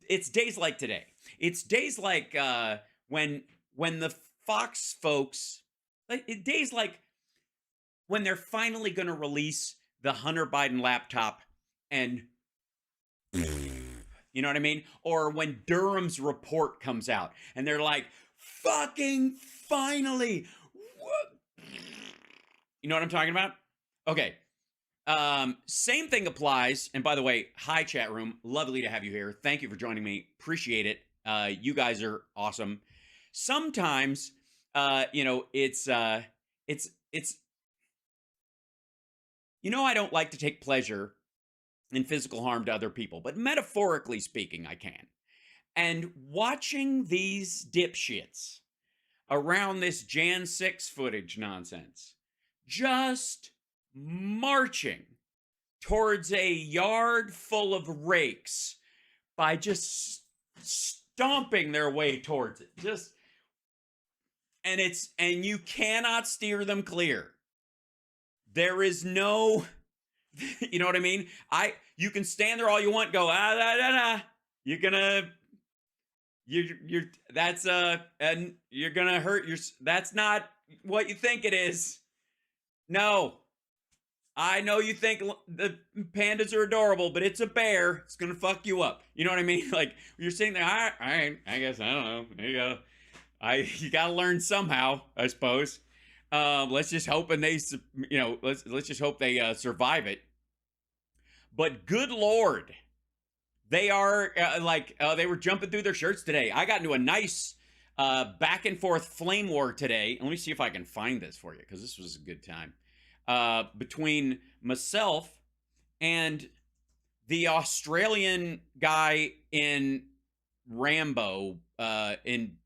it's days like today. It's days like when the Fox folks, days like when they're finally going to release the Hunter Biden laptop and you know what I mean? Or when Durham's report comes out and they're like, fucking finally. What? You know what I'm talking about? Okay. Same thing applies. And by the way, hi chat room. Lovely to have you here. Thank you for joining me. Appreciate it. You guys are awesome. Sometimes, it's, I don't like to take pleasure in physical harm to other people, but metaphorically speaking, I can. And watching these dipshits around this Jan 6 footage nonsense, just marching towards a yard full of rakes by just stomping their way towards it. And you cannot steer them clear. There is no, you know what I mean? You can stand there all you want, go, you're gonna, and you're gonna hurt that's not what you think it is. No. I know you think the pandas are adorable, but it's a bear. It's gonna fuck you up. You know what I mean? Like, you're sitting there, all right, I guess, I don't know. There you go. You gotta learn somehow, I suppose. Let's just hope let's just hope they survive it. But good Lord, they are they were jumping through their shirts today. I got into a nice back and forth flame war today. Let me see if I can find this for you, because this was a good time. Between myself and the Australian guy in Rambo, in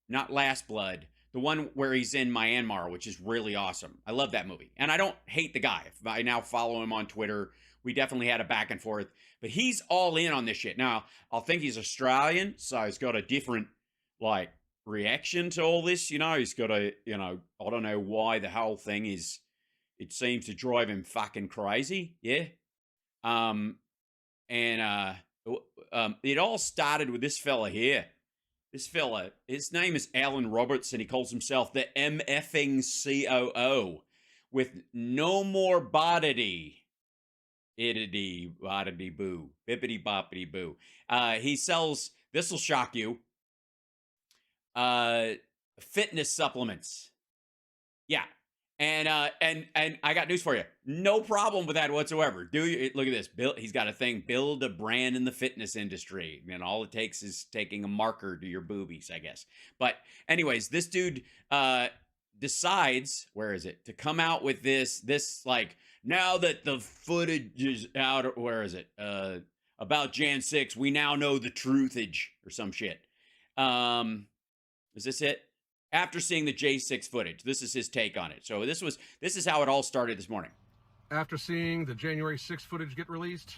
not Last Blood, the one where he's in Myanmar, which is really awesome. I love that movie. And I don't hate the guy. I now follow him on Twitter. We definitely had a back and forth. But he's all in on this shit. Now, I'll think he's Australian, so he's got a different, reaction to all this. He's got a, I don't know why the whole thing it seems to drive him fucking crazy. Yeah. It all started with this fella here. This fella, his name is Alan Roberts, and he calls himself the MFing COO with no more bodity. Iddity, boddity, boo. Bippity, boppity, boo. He sells, this will shock you, fitness supplements. Yeah. And I got news for you. No problem with that whatsoever. Look at this. He's got a thing, build a brand in the fitness industry. And all it takes is taking a marker to your boobies, I guess. But anyways, this dude decides, where is it? To come out with this now that the footage is out, or where is it? About Jan 6, we now know the truthage or some shit. Is this it? After seeing the J6 footage, this is his take on it. So this is how it all started this morning. After seeing the January 6th footage get released.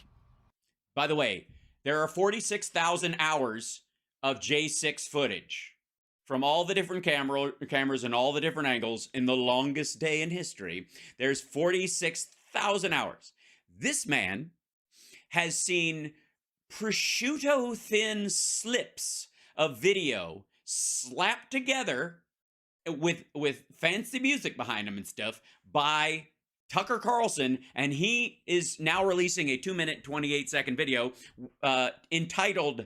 By the way, there are 46,000 hours of J6 footage from all the different cameras and all the different angles in the longest day in history. There's 46,000 hours. This man has seen prosciutto thin slips of video slapped together with fancy music behind him and stuff by Tucker Carlson, and he is now releasing a 2-minute 28-second video entitled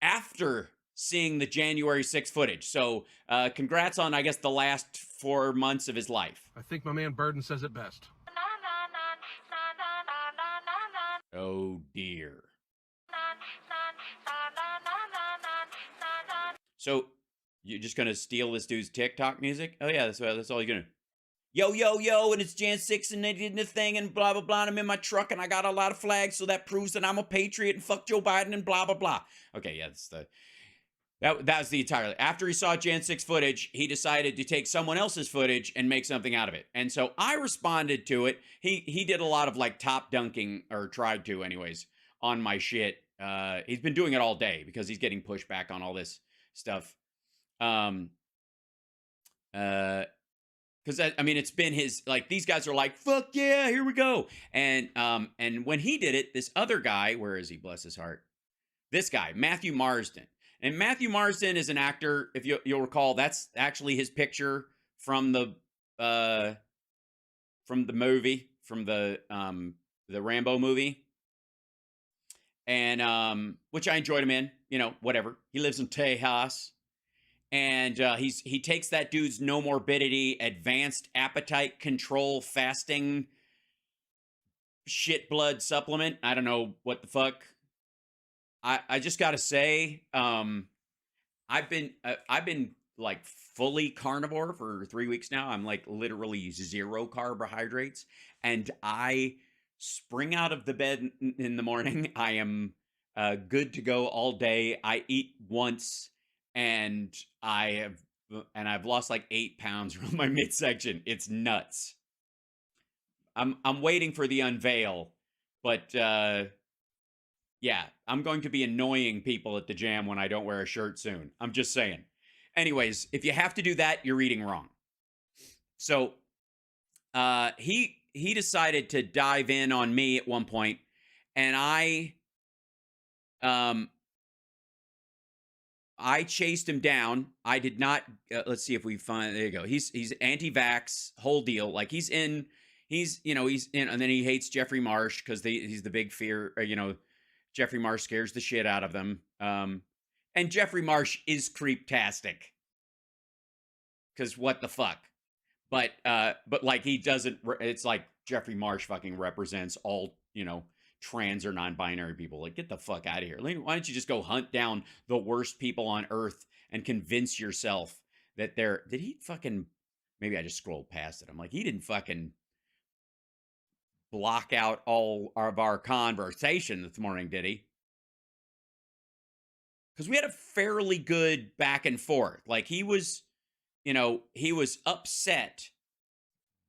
After Seeing the January 6th Footage. So congrats on, I guess, the last 4 months of his life. I think my man Burden says it best. Oh dear. So you're just gonna steal this dude's TikTok music? Oh yeah, that's all you're gonna. Yo, and it's Jan 6 and they did the thing and blah, blah, blah. And I'm in my truck and I got a lot of flags, so that proves that I'm a patriot and fuck Joe Biden and blah, blah, blah. Okay, yeah, that was the entire. After he saw Jan 6 footage, he decided to take someone else's footage and make something out of it. And so I responded to it. He did a lot of top dunking, or tried to anyways, on my shit. He's been doing it all day because he's getting pushback on all this stuff. because I mean, it's been his, like, these guys are like, fuck yeah, here we go. And when he did it, this other guy, where is he? Bless his heart. This guy, Matthew Marsden. And Matthew Marsden is an actor. If you'll recall, that's actually his picture from the movie, from the Rambo movie. And which I enjoyed him in, you know, whatever. He lives in Tejas. And he takes that dude's no morbidity, advanced appetite control, fasting shit blood supplement. I don't know what the fuck. I just gotta say, I've been like fully carnivore for 3 weeks now. I'm like literally 0 carbohydrates, and I spring out of the bed in the morning. I am good to go all day. I eat once, and I've lost like 8 pounds from my midsection. It's nuts. I'm waiting for the unveil, but yeah, I'm going to be annoying people at the jam when I don't wear a shirt soon. I'm just saying. Anyways, if you have to do that, you're eating wrong. So he decided to dive in on me at one point, and I chased him down. I did not. Let's see if we find. There you go. He's anti-vax, whole deal. Like he's in, and then he hates Jeffrey Marsh because he's the big fear. Jeffrey Marsh scares the shit out of them. And Jeffrey Marsh is creeptastic. Because what the fuck? But like he doesn't, it's like Jeffrey Marsh fucking represents all, trans or non-binary people. Like, get the fuck out of here. Why don't you just go hunt down the worst people on earth and convince yourself that did he fucking, maybe I just scrolled past it. I'm like, he didn't fucking block out all of our conversation this morning, did he? Because we had a fairly good back and forth. Like he was upset,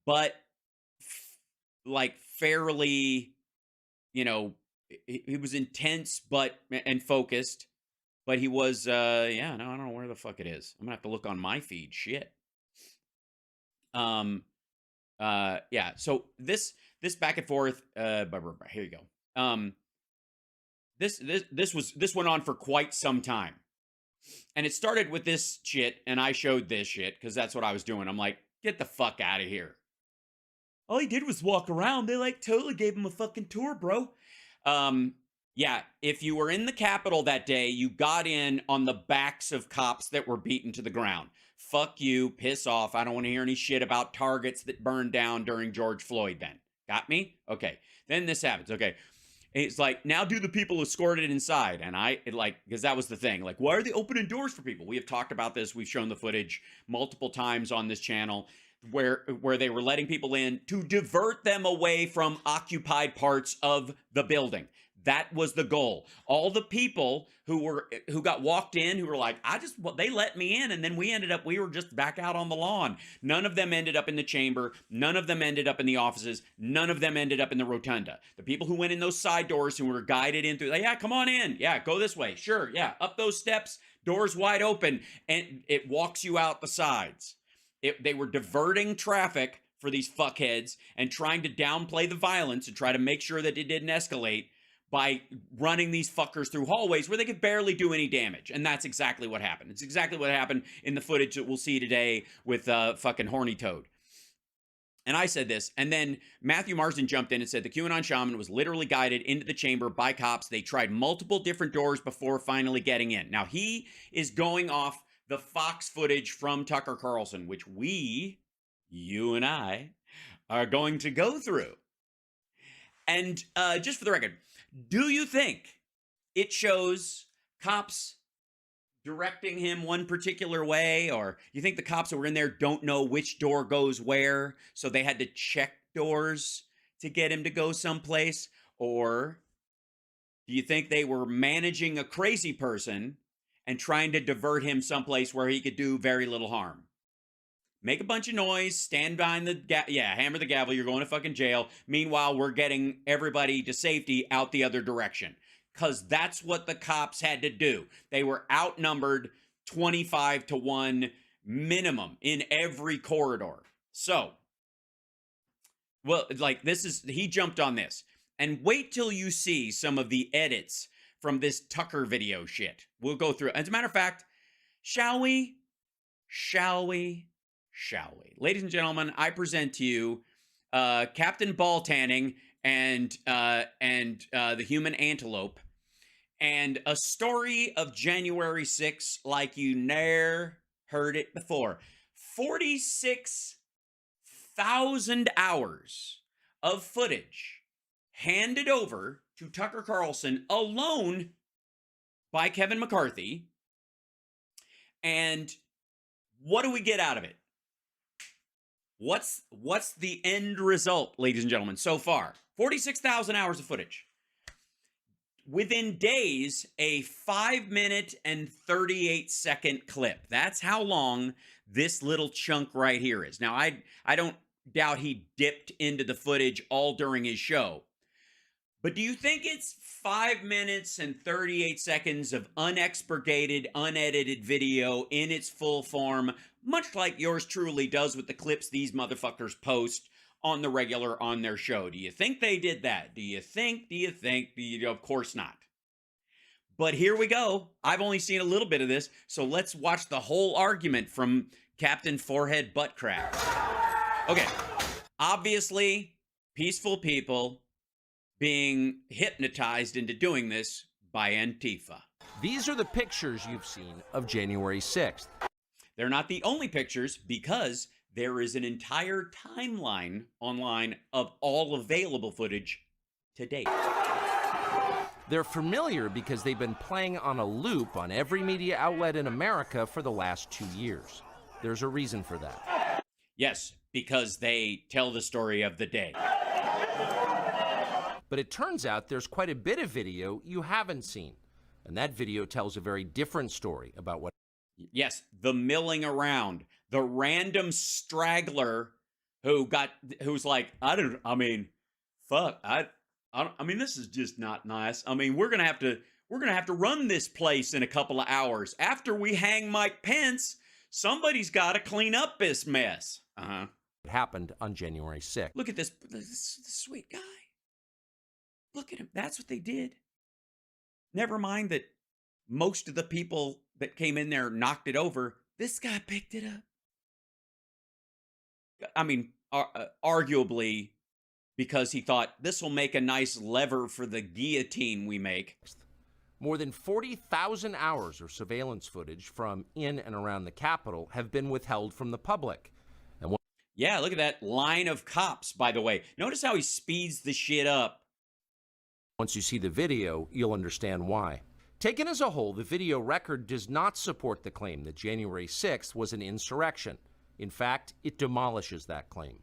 but like fairly, he was intense and focused, but he was no, I don't know where the fuck it is. I'm gonna have to look on my feed. Shit. Yeah. So this back and forth, here you go. This went on for quite some time. And it started with this shit, and I showed this shit because that's what I was doing. I'm like, get the fuck out of here. All he did was walk around. They like totally gave him a fucking tour, bro. Yeah, if you were in the Capitol that day, you got in on the backs of cops that were beaten to the ground. Fuck you, piss off. I don't want to hear any shit about targets that burned down during George Floyd then. Got me? Okay. Then this happens. Okay. It's like, now do the people escorted inside? And because that was the thing. Like, why are they opening doors for people? We have talked about this. We've shown the footage multiple times on this channel where they were letting people in to divert them away from occupied parts of the building. That was the goal. All the people who got walked in, who were like, they let me in, and then we were just back out on the lawn. None of them ended up in the chamber. None of them ended up in the offices. None of them ended up in the rotunda. The people who went in those side doors, who were guided in through, like, yeah, come on in. Yeah, go this way. Sure, yeah, up those steps, doors wide open, and it walks you out the sides. They were diverting traffic for these fuckheads and trying to downplay the violence and try to make sure that it didn't escalate by running these fuckers through hallways where they could barely do any damage. And that's exactly what happened. It's exactly what happened in the footage that we'll see today with fucking Horny Toad. And I said this, and then Matthew Marsden jumped in and said the QAnon shaman was literally guided into the chamber by cops. They tried multiple different doors before finally getting in. Now, he is going off the Fox footage from Tucker Carlson, which you and I, are going to go through. And just for the record, do you think it shows cops directing him one particular way, or you think the cops that were in there don't know which door goes where, so they had to check doors to get him to go someplace? Or do you think they were managing a crazy person and trying to divert him someplace where he could do very little harm? Make a bunch of noise, stand behind hammer the gavel, you're going to fucking jail. Meanwhile, we're getting everybody to safety out the other direction. Because that's what the cops had to do. They were outnumbered 25 to 1 minimum in every corridor. So, well, like he jumped on this. And wait till you see some of the edits from this Tucker video shit. We'll go through. As a matter of fact, shall we? Shall we? Shall we? Ladies and gentlemen, I present to you Captain Ball Tanning and the Human Antelope, and a story of January 6th like you ne'er heard it before. 46,000 hours of footage handed over to Tucker Carlson alone by Kevin McCarthy. And what do we get out of it? What's the end result, ladies and gentlemen, so far? 46,000 hours of footage. Within days, a 5-minute and 38-second clip. That's how long this little chunk right here is. Now, I don't doubt he dipped into the footage all during his show. But do you think it's 5 minutes and 38 seconds of unexpurgated, unedited video in its full form, much like yours truly does with the clips these motherfuckers post on the regular on their show? Do you think they did that? Do you think? Of course not. But here we go. I've only seen a little bit of this, so let's watch the whole argument from Captain Forehead Buttcrack. Okay, obviously, peaceful people being hypnotized into doing this by Antifa. These are the pictures you've seen of January 6th. They're not the only pictures, because there is an entire timeline online of all available footage to date. They're familiar because they've been playing on a loop on every media outlet in America for the last 2 years. There's a reason for that. Yes, because they tell the story of the day. But it turns out there's quite a bit of video you haven't seen. And that video tells a very different story about what... Yes, the milling around. The random straggler who's like, I mean, this is just not nice. I mean, we're gonna have to run this place in a couple of hours. After we hang Mike Pence, somebody's got to clean up this mess. It happened on January 6th. Look at this sweet guy. Look at him. That's what they did. Never mind that most of the people that came in there knocked it over. This guy picked it up. I mean, arguably because he thought this will make a nice lever for the guillotine we make. More than 40,000 hours of surveillance footage from in and around the Capitol have been withheld from the public. And yeah, look at that line of cops, by the way. Notice how he speeds the shit up. Once you see the video, you'll understand why. Taken as a whole, the video record does not support the claim that January 6th was an insurrection. In fact, it demolishes that claim.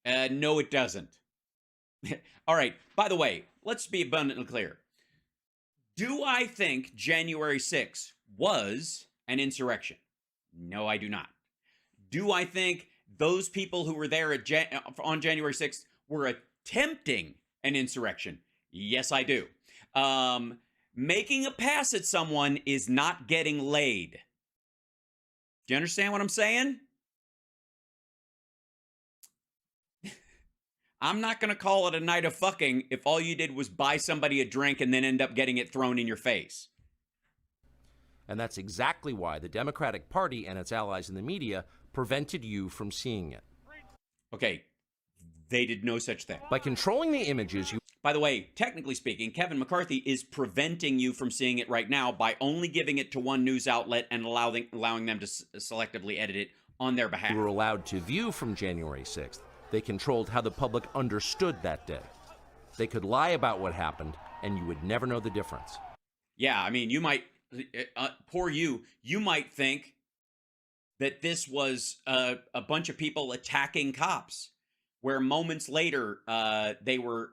No, it doesn't. All right, by the way, let's be abundantly clear. Do I think January 6th was an insurrection? No, I do not. Do I think those people who were there on January 6th were attempting an insurrection? Yes, I do. Making a pass at someone is not getting laid. Do you understand what I'm saying? I'm not going to call it a night of fucking if all you did was buy somebody a drink and then end up getting it thrown in your face. And that's exactly why the Democratic Party and its allies in the media prevented you from seeing it. Okay, they did no such thing. By controlling the images, By the way, technically speaking, Kevin McCarthy is preventing you from seeing it right now by only giving it to one news outlet and allowing them to selectively edit it on their behalf. You were allowed to view from January 6th. They controlled how the public understood that day. They could lie about what happened, and you would never know the difference. Yeah, I mean, you might, you might think that this was a bunch of people attacking cops, where moments later they were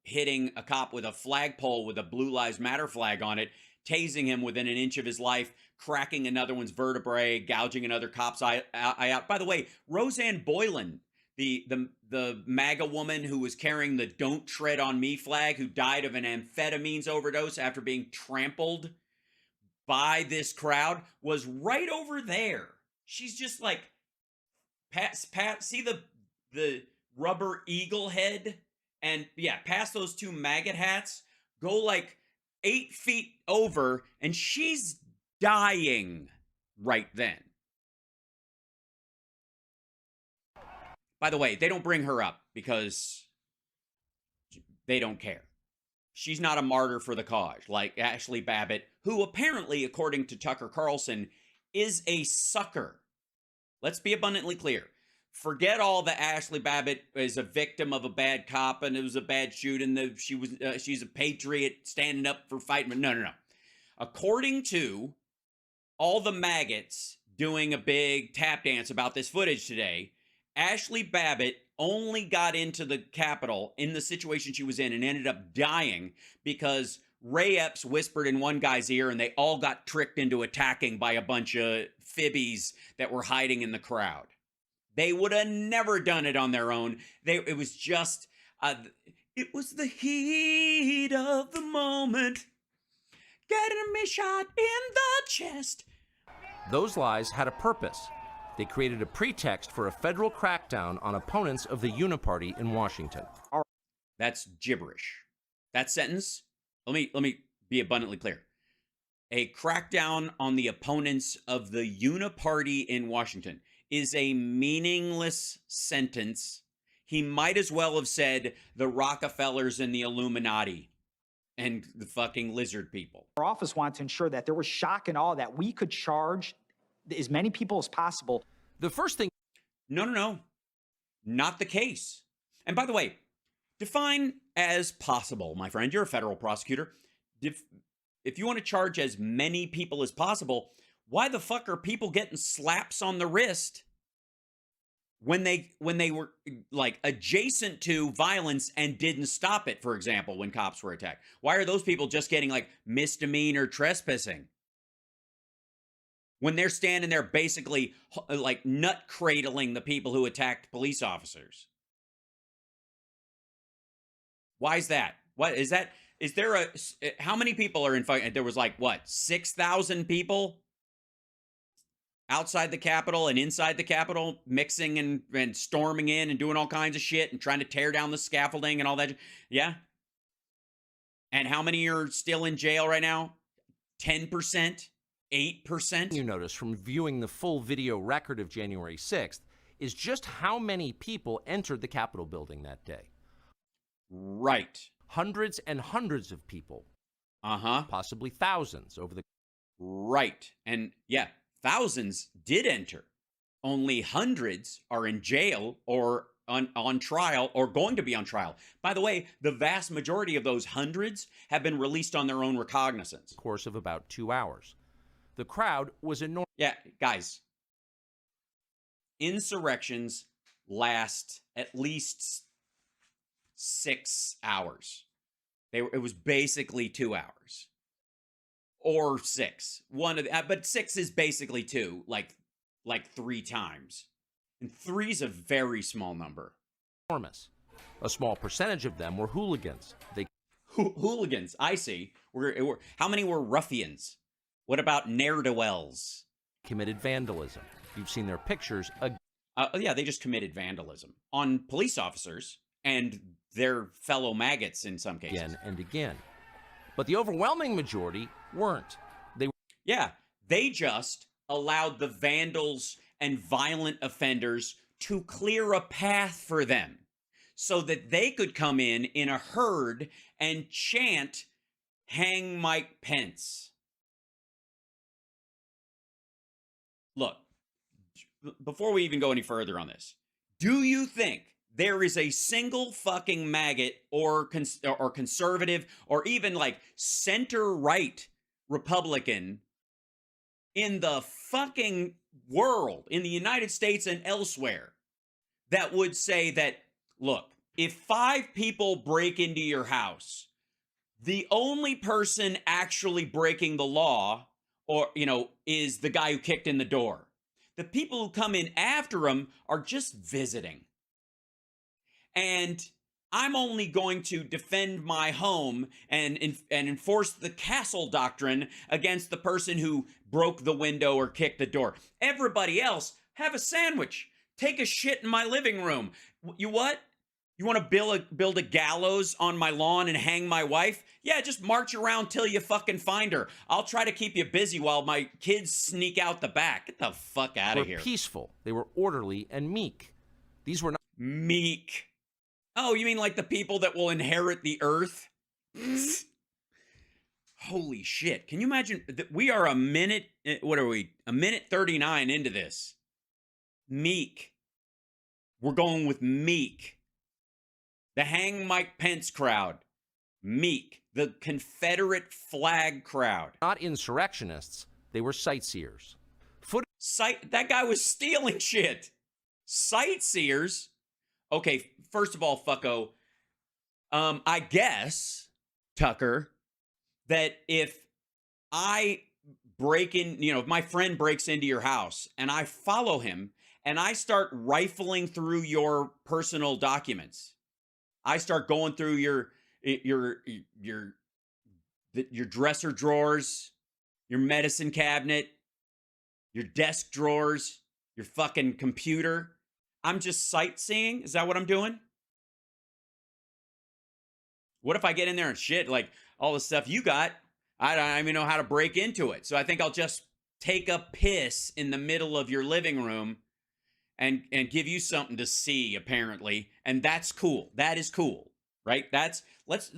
hitting a cop with a flagpole with a Blue Lives Matter flag on it, tasing him within an inch of his life, cracking another one's vertebrae, gouging another cop's eye out. By the way, Roseanne Boylan, the MAGA woman who was carrying the "Don't Tread on Me" flag, who died of an amphetamines overdose after being trampled by this crowd, was right over there. She's just like See the rubber eagle head, and yeah, past those two maggot hats, go like 8 feet over, and she's dying right then. By the way, they don't bring her up because they don't care. She's not a martyr for the cause, like Ashley Babbitt, who apparently, according to Tucker Carlson, is a sucker. Let's be abundantly clear. Forget all the Ashley Babbitt is a victim of a bad cop and it was a bad shoot and she's a patriot standing up for fighting. No. According to all the maggots doing a big tap dance about this footage today, Ashley Babbitt only got into the Capitol in the situation she was in and ended up dying because Ray Epps whispered in one guy's ear and they all got tricked into attacking by a bunch of fibbies that were hiding in the crowd. They would have never done it on their own. It was just, it was the heat of the moment, getting me shot in the chest. Those lies had a purpose. They created a pretext for a federal crackdown on opponents of the Uniparty in Washington. That's gibberish. That sentence, let me be abundantly clear. A crackdown on the opponents of the Uniparty in Washington is a meaningless sentence. He might as well have said the Rockefellers and the Illuminati and the fucking lizard people. Our office wanted to ensure that there was shock and awe, that we could charge as many people as possible. The first thing... No. Not the case. And by the way, define as possible, my friend. You're a federal prosecutor. If you want to charge as many people as possible, why the fuck are people getting slaps on the wrist when they were like adjacent to violence and didn't stop it, for example, when cops were attacked? Why are those people just getting like misdemeanor trespassing when they're standing there basically like nut cradling the people who attacked police officers? Why is that? What is that? Is there how many people are in fight? There was like, what, 6,000 people outside the Capitol and inside the Capitol mixing and storming in and doing all kinds of shit and trying to tear down the scaffolding and all that. Yeah. And how many are still in jail right now? 10%? 8%? You notice from viewing the full video record of January 6th is just how many people entered the Capitol building that day. Right. Hundreds and hundreds of people. Possibly thousands over the... Right. And yeah, thousands did enter. Only hundreds are in jail or on trial or going to be on trial. By the way, the vast majority of those hundreds have been released on their own recognizance. Course of about 2 hours. The crowd was enormous. Yeah, guys. Insurrections last at least 6 hours. It was basically 2 hours. Or 6. But 6 is basically 2, like 3 times. And 3 is a very small number. Enormous. A small percentage of them were hooligans. Hooligans, I see. How many were ruffians? What about ne'er-do-wells? Committed vandalism. You've seen their pictures. Yeah, they just committed vandalism on police officers and their fellow maggots in some cases. Again and again. But the overwhelming majority weren't. They just allowed the vandals and violent offenders to clear a path for them so that they could come in a herd and chant, "Hang Mike Pence." Look, before we even go any further on this, do you think there is a single fucking maggot or conservative or even like center-right Republican in the fucking world, in the United States and elsewhere, that would say that, look, if 5 people break into your house, the only person actually breaking the law is the guy who kicked in the door. The people who come in after him are just visiting. And I'm only going to defend my home and enforce the castle doctrine against the person who broke the window or kicked the door. Everybody else, have a sandwich. take a shit in my living room. You what? You want to build a gallows on my lawn and hang my wife? Yeah, just march around till you fucking find her. I'll try to keep you busy while my kids sneak out the back. Get the fuck out of here. Peaceful. They were orderly and meek. These were not Meek. Oh, you mean like the people that will inherit the earth? Holy shit. Can you imagine that we are a minute, what are we? A minute 39 into this. Meek. We're going with meek. The Hang Mike Pence crowd. Meek. The Confederate flag crowd. not insurrectionists. They were sightseers. That guy was stealing shit. Sightseers? Okay, first of all, fucko, I guess, Tucker, that if I break in, if my friend breaks into your house and I follow him and I start rifling through your personal documents, I start going through your dresser drawers, your medicine cabinet, your desk drawers, your fucking computer. I'm just sightseeing. Is that what I'm doing? What if I get in there and shit, like all the stuff you got, I don't even know how to break into it. So I think I'll just take a piss in the middle of your living room and give you something to see, apparently. And that's cool. That is cool, right? Let's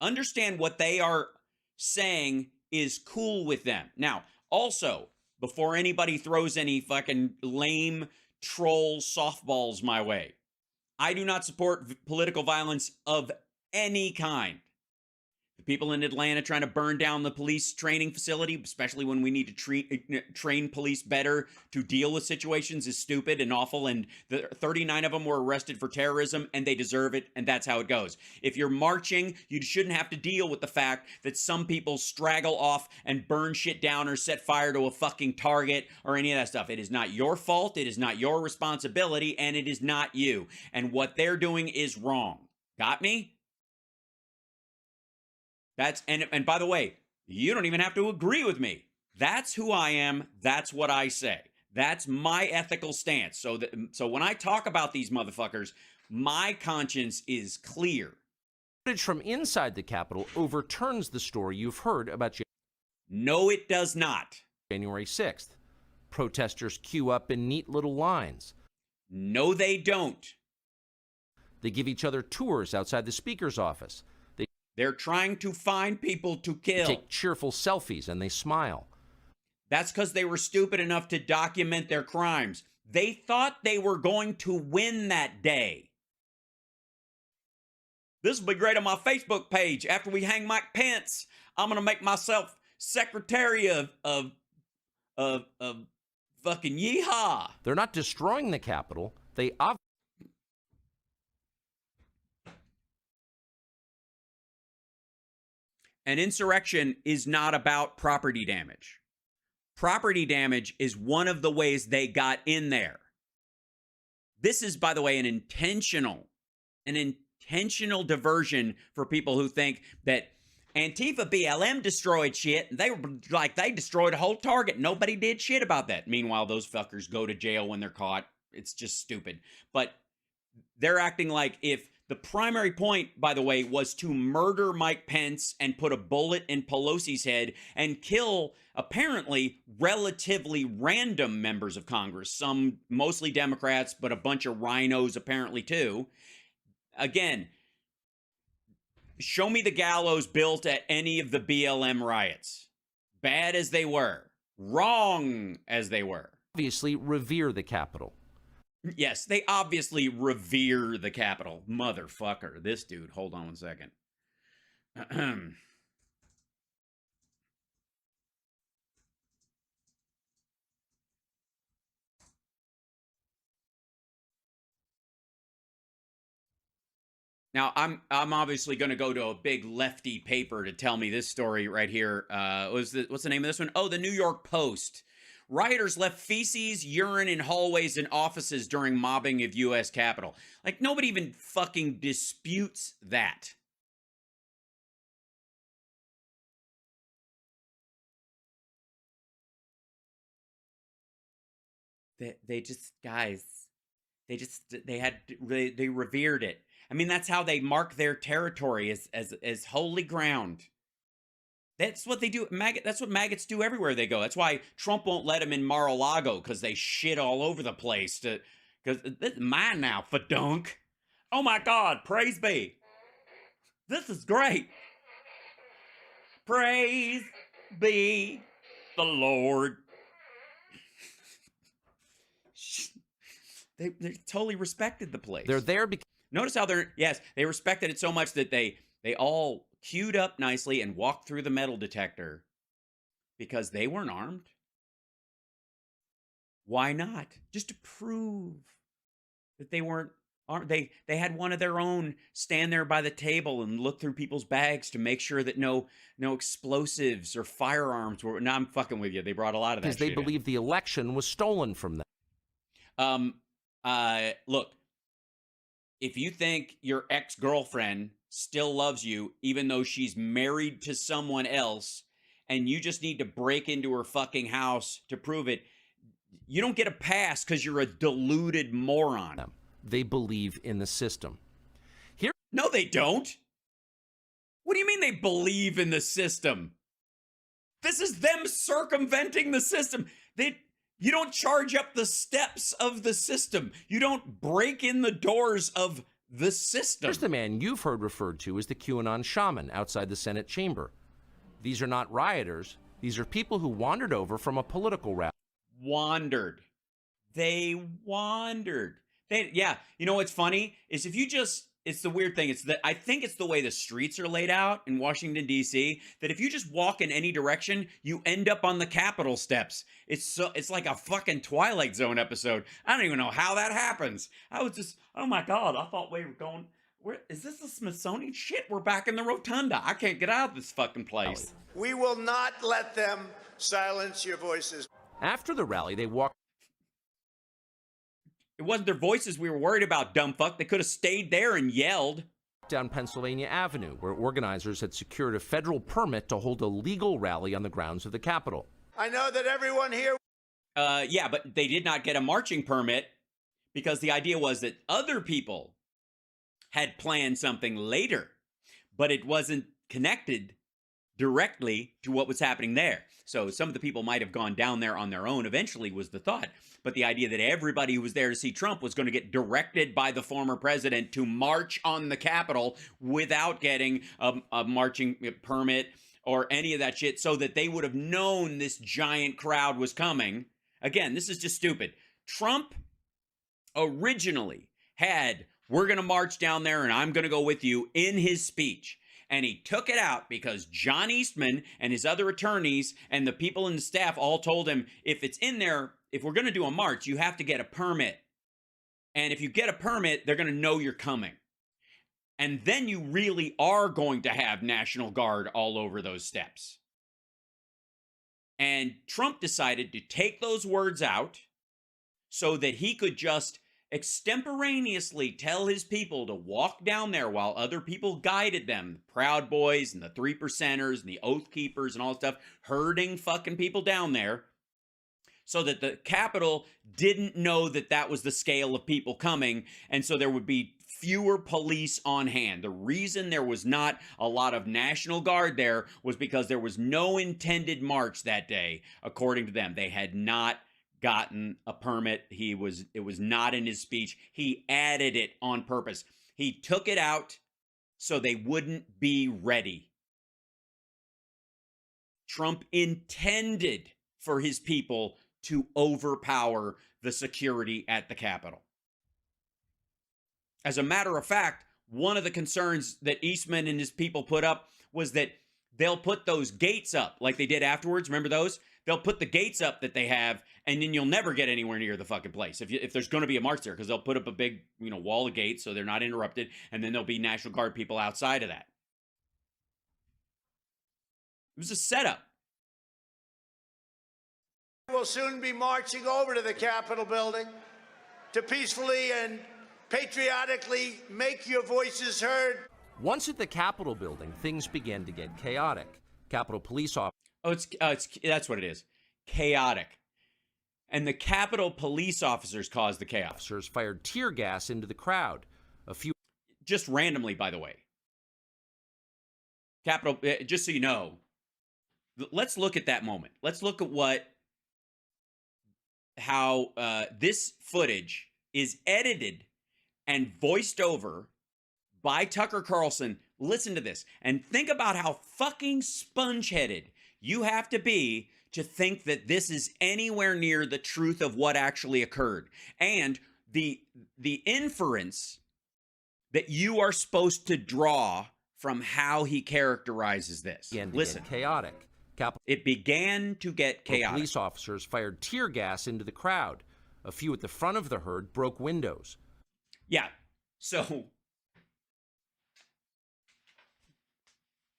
understand what they are saying is cool with them. Now, also, before anybody throws any fucking lame troll softballs my way, I do not support political violence of any kind. The people in Atlanta trying to burn down the police training facility, especially when we need to train police better to deal with situations, is stupid and awful. And the 39 of them were arrested for terrorism, and they deserve it. And that's how it goes. If you're marching, you shouldn't have to deal with the fact that some people straggle off and burn shit down or set fire to a fucking target or any of that stuff. It is not your fault. It is not your responsibility, and it is not you. And what they're doing is wrong. Got me? And by the way, you don't even have to agree with me. That's who I am. That's what I say. That's my ethical stance. So when I talk about these motherfuckers, my conscience is clear. Footage from inside the Capitol overturns the story you've heard about No, it does not. January 6th. Protesters queue up in neat little lines. No, they don't. They give each other tours outside the speaker's office. They're trying to find people to kill. Take cheerful selfies and they smile. That's because they were stupid enough to document their crimes. They thought they were going to win that day. This will be great on my Facebook page. After we hang Mike Pence, I'm going to make myself secretary of fucking yeehaw. They're not destroying the Capitol. They An insurrection is not about property damage. Property damage is one of the ways they got in there. This is, by the way, an intentional diversion for people who think that Antifa BLM destroyed shit. They destroyed a whole Target. Nobody did shit about that. Meanwhile, those fuckers go to jail when they're caught. It's just stupid. But they're acting like if the primary point, by the way, was to murder Mike Pence and put a bullet in Pelosi's head and kill, apparently, relatively random members of Congress. Some mostly Democrats, but a bunch of rhinos apparently too. Again, show me the gallows built at any of the BLM riots. Bad as they were. Wrong as they were. obviously revere the Capitol. Yes, they obviously revere the Capitol. Motherfucker. This dude. Hold on one second. Now, I'm obviously going to go to a big lefty paper to tell me this story right here. What's the name of this one? Oh, the New York Post. Rioters left feces, urine in hallways and offices during mobbing of U.S. Capitol. Like, nobody even fucking disputes that. They just, guys, they revered it. I mean, that's how they mark their territory as holy ground. That's what they do. That's what maggots do everywhere they go. That's why Trump won't let them in Mar-a-Lago, because they shit all over the place. Because this is mine now, fadunk. Oh my God, praise be. This is great. Praise be the Lord. They totally respected the place. They're there because Notice how they respected it so much that they all queued up nicely and walked through the metal detector because they weren't armed. Why not? Just to prove that they weren't armed. They had one of their own stand there by the table and look through people's bags to make sure that no explosives or firearms were. No, I'm fucking with you. They brought a lot of that because they shit in. believe the election was stolen from them. Look, if you think your ex-girlfriend still loves you, even though she's married to someone else, and you just need to break into her fucking house to prove it, you don't get a pass because you're a deluded moron. They believe in the system. No, they don't. What do you mean they believe in the system? This is them circumventing the system. You don't charge up the steps of the system. You don't break in the doors of the system. Here's the man you've heard referred to as the QAnon shaman outside the Senate chamber. These are not rioters. These are people who wandered over from a political rally. Wandered. They wandered. Yeah, you know what's funny is it's the weird thing. I think it's the way the streets are laid out in Washington, D.C., that if you just walk in any direction, you end up on the Capitol steps. It's like a fucking Twilight Zone episode. I don't even know how that happens. I was just, oh my God, I thought we were going, is this the Smithsonian? Shit, we're back in the rotunda. I can't get out of this fucking place. We will not let them silence your voices. After the rally, they walked. It wasn't their voices we were worried about, dumb fuck. They could have stayed there and yelled. Down Pennsylvania Avenue, where organizers had secured a federal permit to hold a legal rally on the grounds of the Capitol. I know that everyone here... Yeah, but they did not get a marching permit because the idea was that other people had planned something later, but it wasn't connected directly to what was happening there. So some of the people might have gone down there on their own eventually was the thought. But the idea that everybody who was there to see Trump was going to get directed by the former president to march on the Capitol without getting a marching permit or any of that shit, so that they would have known this giant crowd was coming. Again, this is just stupid. Trump originally had, we're going to march down there and I'm going to go with you, in his speech. And he took it out because John Eastman and his other attorneys and the people in the staff all told him, if it's in there, if we're going to do a march, you have to get a permit. And if you get a permit, they're going to know you're coming. And then you really are going to have National Guard all over those steps. And Trump decided to take those words out so that he could just extemporaneously tell his people to walk down there while other people guided them. The Proud Boys and the 3%ers and the Oath Keepers and all that stuff, herding fucking people down there, so that the Capitol didn't know that that was the scale of people coming, and so there would be fewer police on hand. The reason there was not a lot of National Guard there was because there was no intended march that day, according to them. They had not gotten a permit. It was not in his speech. He added it on purpose. He took it out so they wouldn't be ready. Trump intended for his people to overpower the security at the Capitol. As a matter of fact, one of the concerns that Eastman and his people put up was that they'll put those gates up like they did afterwards. Remember those? They'll put the gates up that they have, and then you'll never get anywhere near the fucking place if there's going to be a march there, because they'll put up a big, wall of gates so they're not interrupted, and then there'll be National Guard people outside of that. It was a setup. We'll soon be marching over to the Capitol building to peacefully and patriotically make your voices heard. Once at the Capitol building, things began to get chaotic. Capitol police officers. Oh, that's what it is. Chaotic. and the Capitol police officers caused the chaos. Officers fired tear gas into the crowd. A few Just randomly, by the way. Capitol, just so you know, let's look at that moment. Let's look at how this footage is edited and voiced over by Tucker Carlson. Listen to this and think about how fucking sponge-headed you have to be to think that this is anywhere near the truth of what actually occurred. And the inference that you are supposed to draw from how he characterizes this. Listen. Chaotic. It began to get chaotic. Police officers fired tear gas into the crowd. A few at the front of the herd broke windows. Yeah. So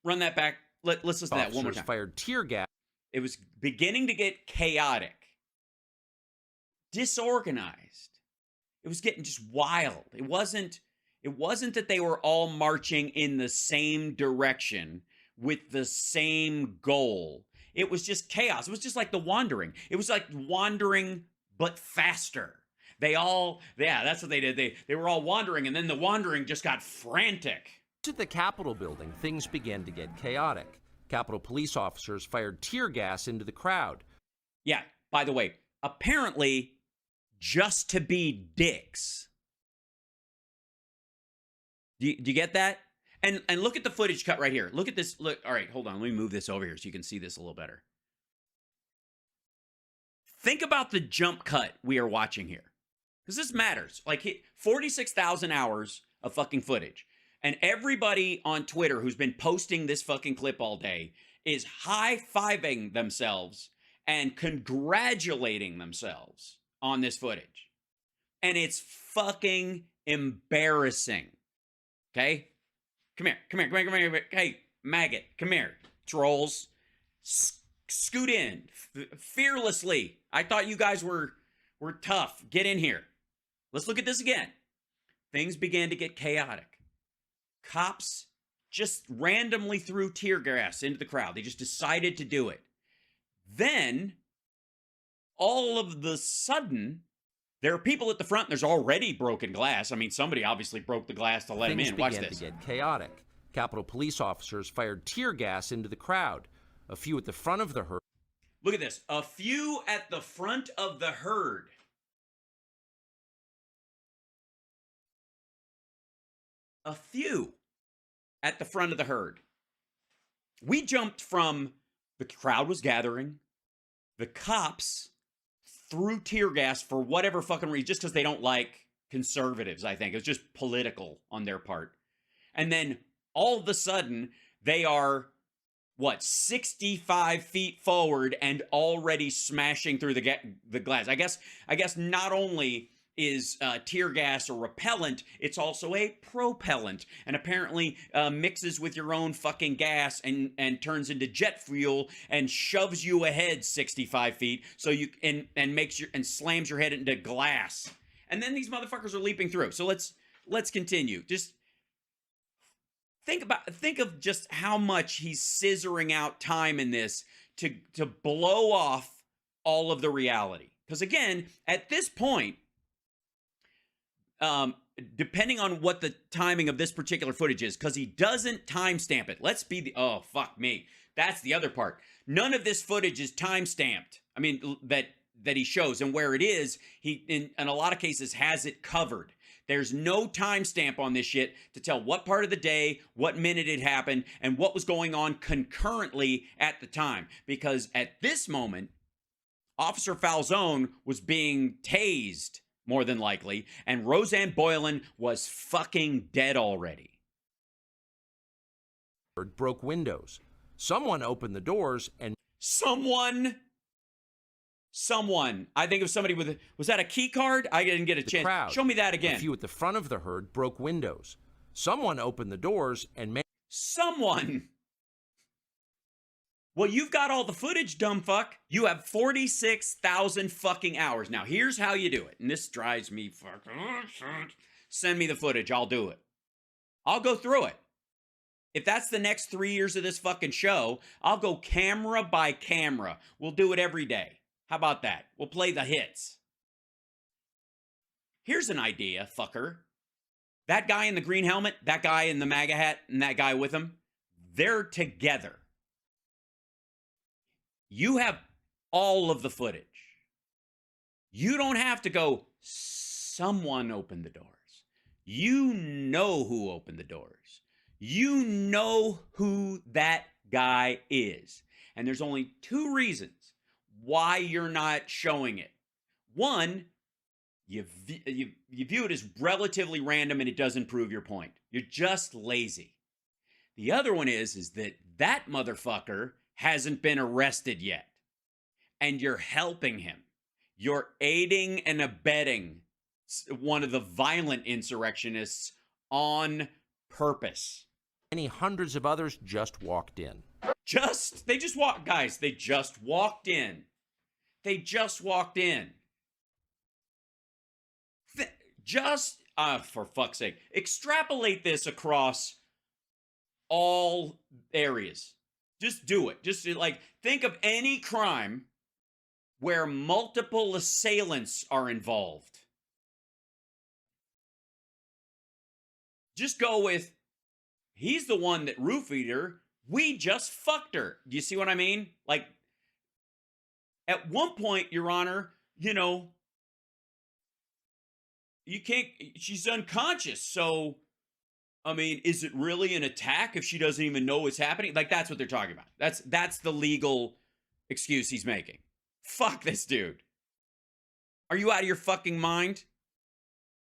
run that back. Let's listen to that one more time. Fired tear gas. It was beginning to get chaotic, disorganized. It was getting just wild. It wasn't that they were all marching in the same direction with the same goal. It was just chaos. It was just like the Wandering. It was like Wandering, but faster. That's what they did. They were all wandering, and then the Wandering just got frantic. At the Capitol building, things began to get chaotic. Capitol police officers fired tear gas into the crowd. Yeah, by the way, apparently just to be dicks. Do you get that? And look at the footage cut right here. Look at this. Look. All right, hold on. Let me move this over here so you can see this a little better. Think about the jump cut we are watching here. Because this matters. Like 46,000 hours of fucking footage. And everybody on Twitter who's been posting this fucking clip all day is high-fiving themselves and congratulating themselves on this footage. And it's fucking embarrassing. Okay? Come here. Hey, maggot, come here. Trolls, scoot in fearlessly. I thought you guys were tough. Get in here. Let's look at this again. Things began to get chaotic. Cops just randomly threw tear gas into the crowd. They just decided to do it. Then, all of the sudden, there are people at the front, and there's already broken glass. I mean, somebody obviously broke the glass to let him in. Watch this. Things began to get chaotic. Capitol police officers fired tear gas into the crowd. A few at the front of the herd. Look at this. A few at the front of the herd. A few at the front of the herd. We jumped from the crowd was gathering, the cops threw tear gas for whatever fucking reason, just because they don't like conservatives, I think. It was just political on their part. And then all of a sudden, they are, 65 feet forward and already smashing through the glass. I guess not only is tear gas a repellent, it's also a propellant, and apparently mixes with your own fucking gas and turns into jet fuel and shoves you ahead 65 feet so you and makes your and slams your head into glass. And then these motherfuckers are leaping through. So let's continue. Just think of just how much he's scissoring out time in this to blow off all of the reality. Because again, at this point, depending on what the timing of this particular footage is, because he doesn't timestamp it. Let's be the, oh, fuck me. That's the other part. None of this footage is timestamped. I mean, that he shows, and where it is, he, in a lot of cases, has it covered. There's no timestamp on this shit to tell what part of the day, what minute it happened, and what was going on concurrently at the time. Because at this moment, Officer Falzone was being tased, more than likely, and Roseanne Boylan was fucking dead already. Broke windows. Someone opened the doors and... Someone. I think it was somebody with was that a key card? I didn't get a chance. Crowd. Show me that again. A few at the front of the herd broke windows. Someone opened the doors and... Someone. Well, you've got all the footage, dumb fuck. You have 46,000 fucking hours. Now, here's how you do it. And this drives me fucking... Send me the footage. I'll do it. I'll go through it. If that's the next 3 years of this fucking show, I'll go camera by camera. We'll do it every day. How about that? We'll play the hits. Here's an idea, fucker. That guy in the green helmet, that guy in the MAGA hat, and that guy with him, they're together. You have all of the footage. You don't have to go, someone opened the doors. You know who opened the doors. You know who that guy is. And there's only two reasons why you're not showing it. One, you view it as relatively random and it doesn't prove your point. You're just lazy. The other one is that motherfucker hasn't been arrested yet. And you're helping him. You're aiding and abetting one of the violent insurrectionists on purpose. Many hundreds of others just walked in. They just walked in. They just walked in. For fuck's sake, extrapolate this across all areas. Just do it. Just like, think of any crime where multiple assailants are involved. Just go with, he's the one that roofied her. We just fucked her. Do you see what I mean? Like, at one point, Your Honor, you know, you can't, she's unconscious. So, I mean, is it really an attack if she doesn't even know what's happening? Like, that's what they're talking about. That's the legal excuse he's making. Fuck this dude. Are you out of your fucking mind?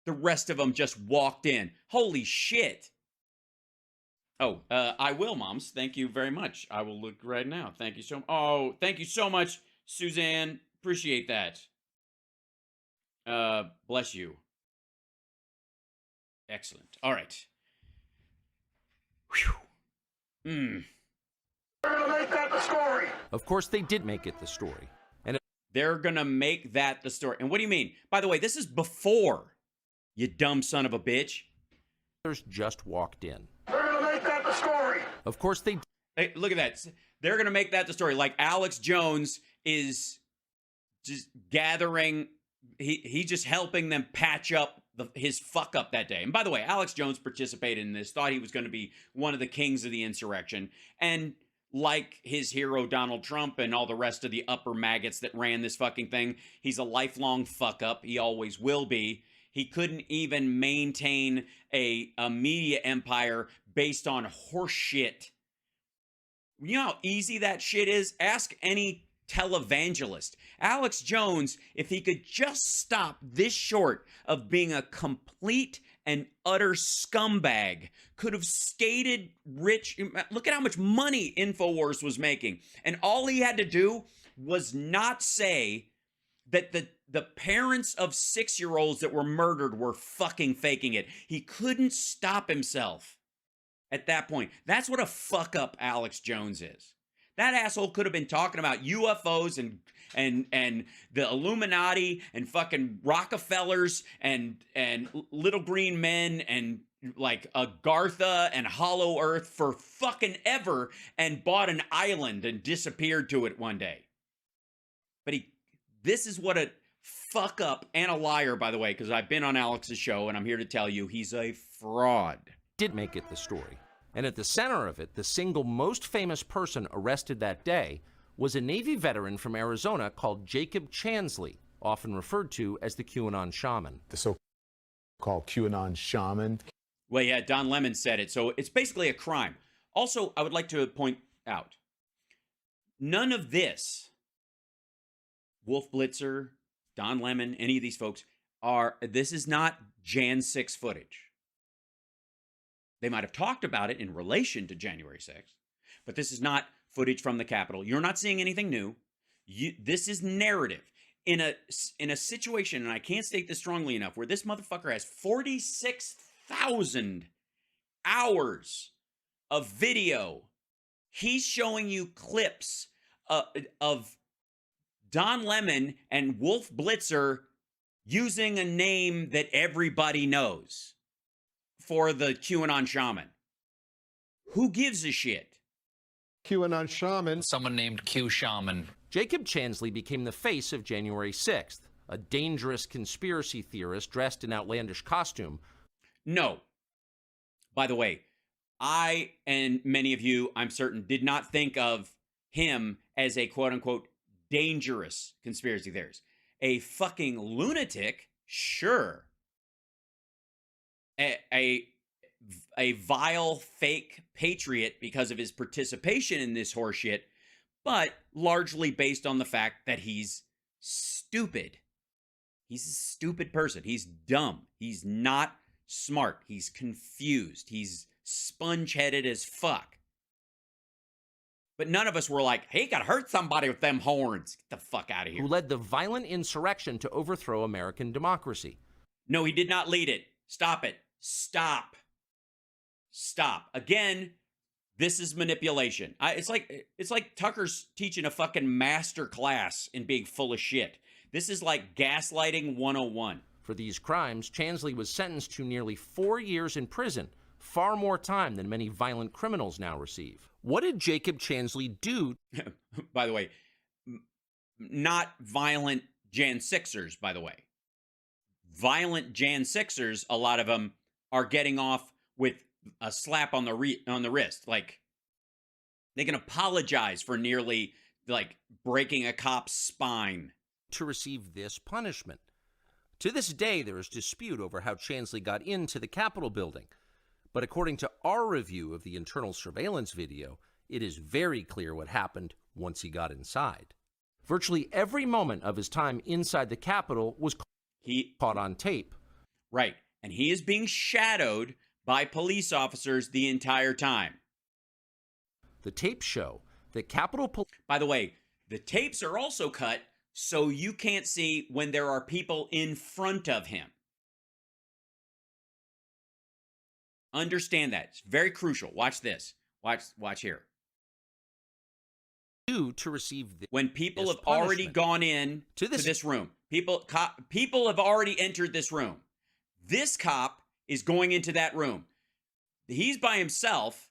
The rest of them just walked in. Holy shit. Oh, I will, Moms. Thank you very much. I will look right now. Thank you so much. Oh, thank you so much, Suzanne. Appreciate that. Bless you. Excellent. All right. Whew. They're gonna make that the story. Of course, they did make it the story. And They're gonna make that the story. And what do you mean? By the way, this is before, you dumb son of a bitch. others just walked in. They're gonna make that the story. Of course, they Hey, look at that. They're gonna make that the story. Like Alex Jones is just gathering. He's just helping them patch up his fuck up that day. And by the way, Alex Jones participated in this, thought he was going to be one of the kings of the insurrection. And like his hero, Donald Trump, and all the rest of the upper maggots that ran this fucking thing, he's a lifelong fuck up. He always will be. He couldn't even maintain a media empire based on horse shit. You know how easy that shit is? Ask any televangelist. Alex Jones, if he could just stop this short of being a complete and utter scumbag, could have skated rich. Look at how much money InfoWars was making. And all he had to do was not say that the parents of 6-year-olds that were murdered were fucking faking it. He couldn't stop himself at that point. That's what a fuck up Alex Jones is. That asshole could have been talking about UFOs and the Illuminati and fucking Rockefellers and little green men and like Agartha and Hollow Earth for fucking ever and bought an island and disappeared to it one day. But this is what a fuck up and a liar, by the way, because I've been on Alex's show and I'm here to tell you he's a fraud. did make it the story. And at the center of it, the single most famous person arrested that day was a Navy veteran from Arizona called Jacob Chansley, often referred to as the QAnon shaman. The so-called QAnon shaman. Well, yeah, Don Lemon said it. So it's basically a crime. Also, I would like to point out, none of this, Wolf Blitzer, Don Lemon, any of these folks, this is not Jan 6 footage. They might have talked about it in relation to January 6th, but this is not footage from the Capitol. You're not seeing anything new. This is narrative. In a situation, and I can't state this strongly enough, where this motherfucker has 46,000 hours of video, he's showing you clips of Don Lemon and Wolf Blitzer using a name that everybody knows for the QAnon shaman. Who gives a shit? QAnon shaman. Someone named Q Shaman. Jacob Chansley became the face of January 6th, a dangerous conspiracy theorist dressed in outlandish costume. No. By the way, I and many of you, I'm certain, did not think of him as a quote-unquote dangerous conspiracy theorist. A fucking lunatic, sure. A vile, fake patriot because of his participation in this horseshit, but largely based on the fact that he's stupid. He's a stupid person. He's dumb. He's not smart. He's confused. He's sponge-headed as fuck. But none of us were like, hey, gotta hurt somebody with them horns. Get the fuck out of here. Who led the violent insurrection to overthrow American democracy. No, he did not lead it. Stop it. Stop. Stop. Again, this is manipulation. It's like Tucker's teaching a fucking master class in being full of shit. This is like gaslighting 101. For these crimes, Chansley was sentenced to nearly 4 years in prison, far more time than many violent criminals now receive. What did Jacob Chansley do? By the way, not violent Jan 6ers, by the way. Violent Jan 6ers, a lot of them are getting off with a slap on the wrist. Like, they can apologize for nearly, like, breaking a cop's spine. To receive this punishment. To this day, there is dispute over how Chansley got into the Capitol building. But according to our review of the internal surveillance video, it is very clear what happened once he got inside. Virtually every moment of his time inside the Capitol was caught on tape. Right. And he is being shadowed by police officers the entire time. The tapes show that Capitol Police... By the way, the tapes are also cut so you can't see when there are people in front of him. Understand that. It's very crucial. Watch this. Watch here. To receive when people have already gone in to this room. People have already entered this room. This cop is going into that room. He's by himself,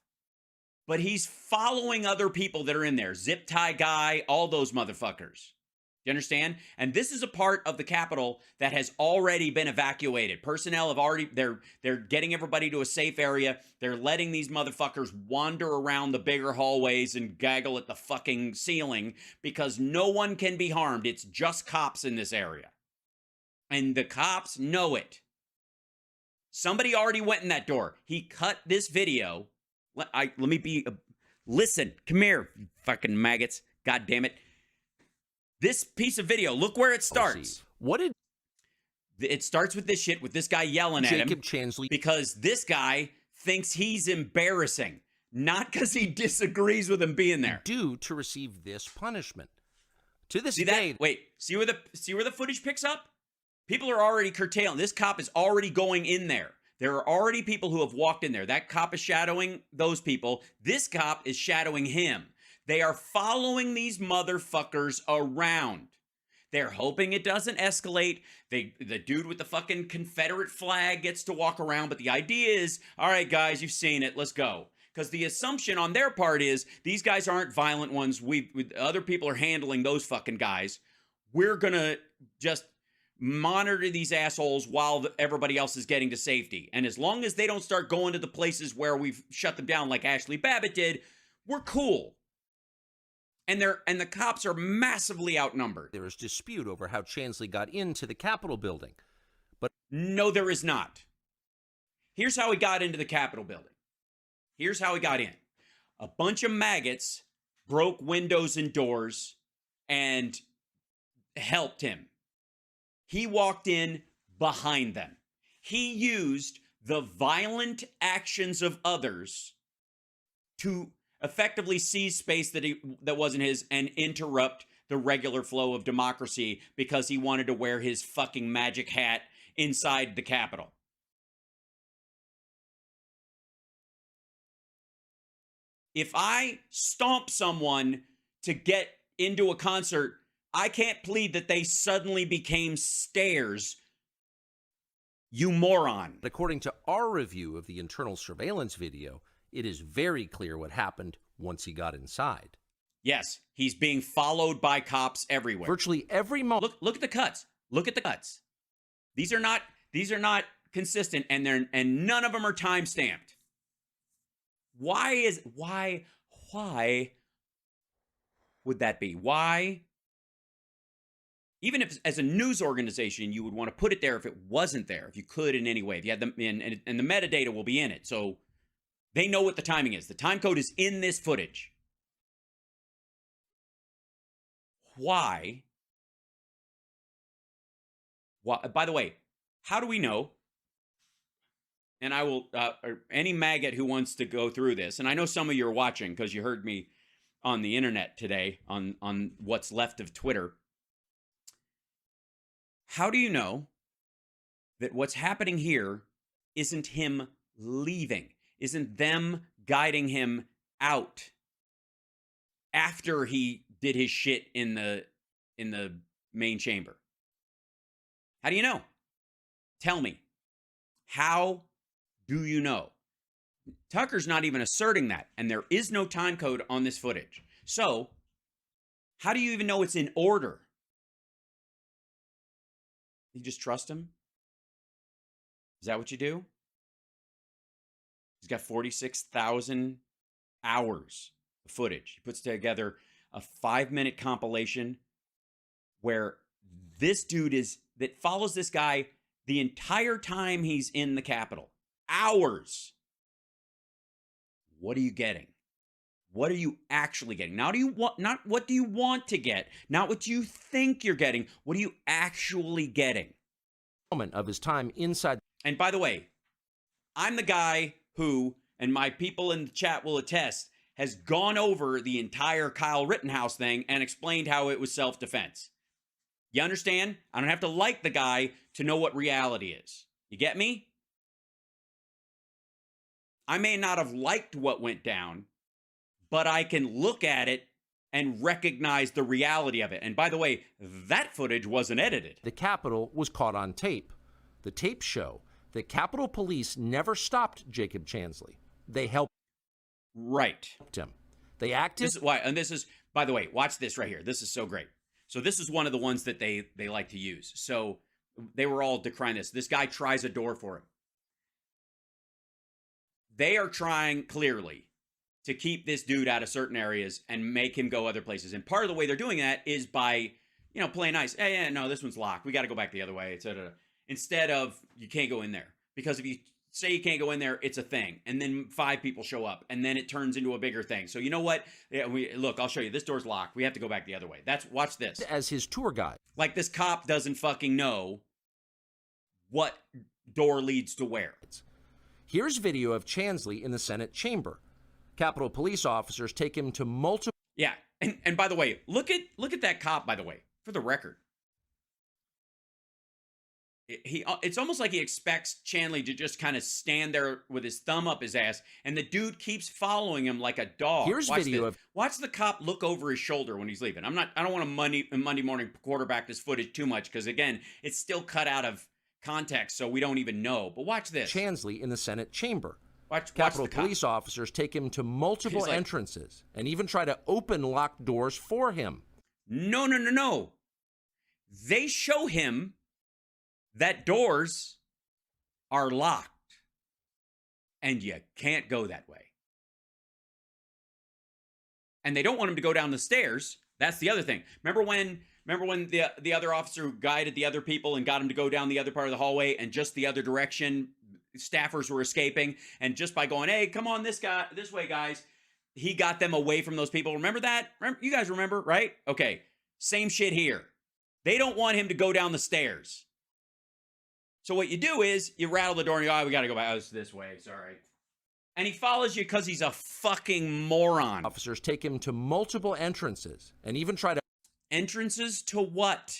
but he's following other people that are in there. Zip tie guy, all those motherfuckers. You understand? And this is a part of the Capitol that has already been evacuated. Personnel have already, they're getting everybody to a safe area. They're letting these motherfuckers wander around the bigger hallways and gaggle at the fucking ceiling because no one can be harmed. It's just cops in this area. And the cops know it. Somebody already went in that door. He cut this video. Listen, come here, you fucking maggots. God damn it. This piece of video, look where it starts. It starts with this shit, with this guy yelling at him. Jacob Chansley. Because this guy thinks he's embarrassing, not because he disagrees with him being there. Due to receive this punishment. To this day. That? Wait, see where the footage picks up? People are already curtailing. This cop is already going in there. There are already people who have walked in there. That cop is shadowing those people. This cop is shadowing him. They are following these motherfuckers around. They're hoping it doesn't escalate. The dude with the fucking Confederate flag gets to walk around, but the idea is, all right, guys, you've seen it. Let's go. Because the assumption on their part is these guys aren't violent ones. Other people are handling those fucking guys. We're going to just monitor these assholes while everybody else is getting to safety. And as long as they don't start going to the places where we've shut them down like Ashley Babbitt did, we're cool. And the cops are massively outnumbered. There is dispute over how Chansley got into the Capitol building. But no, there is not. Here's how he got into the Capitol building. Here's how he got in. A bunch of maggots broke windows and doors and helped him. He walked in behind them. He used the violent actions of others to effectively seize space that wasn't his and interrupt the regular flow of democracy because he wanted to wear his fucking magic hat inside the Capitol. If I stomp someone to get into a concert, I can't plead that they suddenly became stairs. You moron. According to our review of the internal surveillance video, it is very clear what happened once he got inside. Yes, he's being followed by cops everywhere. Virtually every moment. Look at the cuts. Look at the cuts. These are not consistent, and none of them are time stamped. Why would that be? Why? Even if, as a news organization, you would want to put it there if it wasn't there, if you could in any way. If you had them in, and the metadata will be in it, so they know what the timing is. The time code is in this footage. Why? By the way, how do we know? And I will, any maggot who wants to go through this, and I know some of you are watching because you heard me on the internet today on what's left of Twitter. How do you know that what's happening here isn't him leaving, isn't them guiding him out after he did his shit in the main chamber? How do you know? Tell me. How do you know? Tucker's not even asserting that, and there is no time code on this footage. So, how do you even know it's in order? You just trust him? Is that what you do? He's got 46,000 hours of footage. He puts together a 5-minute compilation where this dude that follows this guy the entire time he's in the Capitol. Hours. What are you getting? What are you actually getting? Not what do you want to get? Not what you think you're getting. What are you actually getting? Moment of his time inside. And by the way, I'm the guy who, and my people in the chat will attest, has gone over the entire Kyle Rittenhouse thing and explained how it was self-defense. You understand? I don't have to like the guy to know what reality is. You get me? I may not have liked what went down, but I can look at it and recognize the reality of it. And by the way, that footage wasn't edited. The Capitol was caught on tape. The tapes show that Capitol Police never stopped Jacob Chansley. They helped him. They acted. This is why, and this is, by the way, watch this right here. This is so great. So this is one of the ones that they like to use. So they were all decrying this. This guy tries a door for him. They are trying clearly to keep this dude out of certain areas and make him go other places. And part of the way they're doing that is by, playing nice. Hey, no, this one's locked. We got to go back the other way, etc. Instead of, you can't go in there. Because if you say you can't go in there, it's a thing. And then 5 people show up. And then it turns into a bigger thing. So you know what? Yeah, look, I'll show you. This door's locked. We have to go back the other way. Watch this. As his tour guide. Like this cop doesn't fucking know what door leads to where. Here's video of Chansley in the Senate chamber. Capitol Police officers take him to multiple. Yeah, and by the way, look at that cop. By the way, for the record, it's almost like he expects Chansley to just kind of stand there with his thumb up his ass, and the dude keeps following him like a dog. Here's Watch the cop look over his shoulder when he's leaving. I don't want to Monday morning quarterback this footage too much because again, it's still cut out of context, so we don't even know. But watch this. Chansley in the Senate chamber. Watch Capitol Police officers take him to multiple entrances and even try to open locked doors for him. No. They show him that doors are locked and you can't go that way. And they don't want him to go down the stairs. That's the other thing. Remember when the other officer who guided the other people and got him to go down the other part of the hallway and just the other direction, staffers were escaping, and just by going, hey, come on this way, guys, he got them away from those people. Remember that? You guys remember, right? Okay, same shit here. They don't want him to go down the stairs. So what you do is you rattle the door and you go, we got to go back. Oh, it's this way, sorry. And he follows you because he's a fucking moron. Officers take him to multiple entrances and even try to... Entrances to what?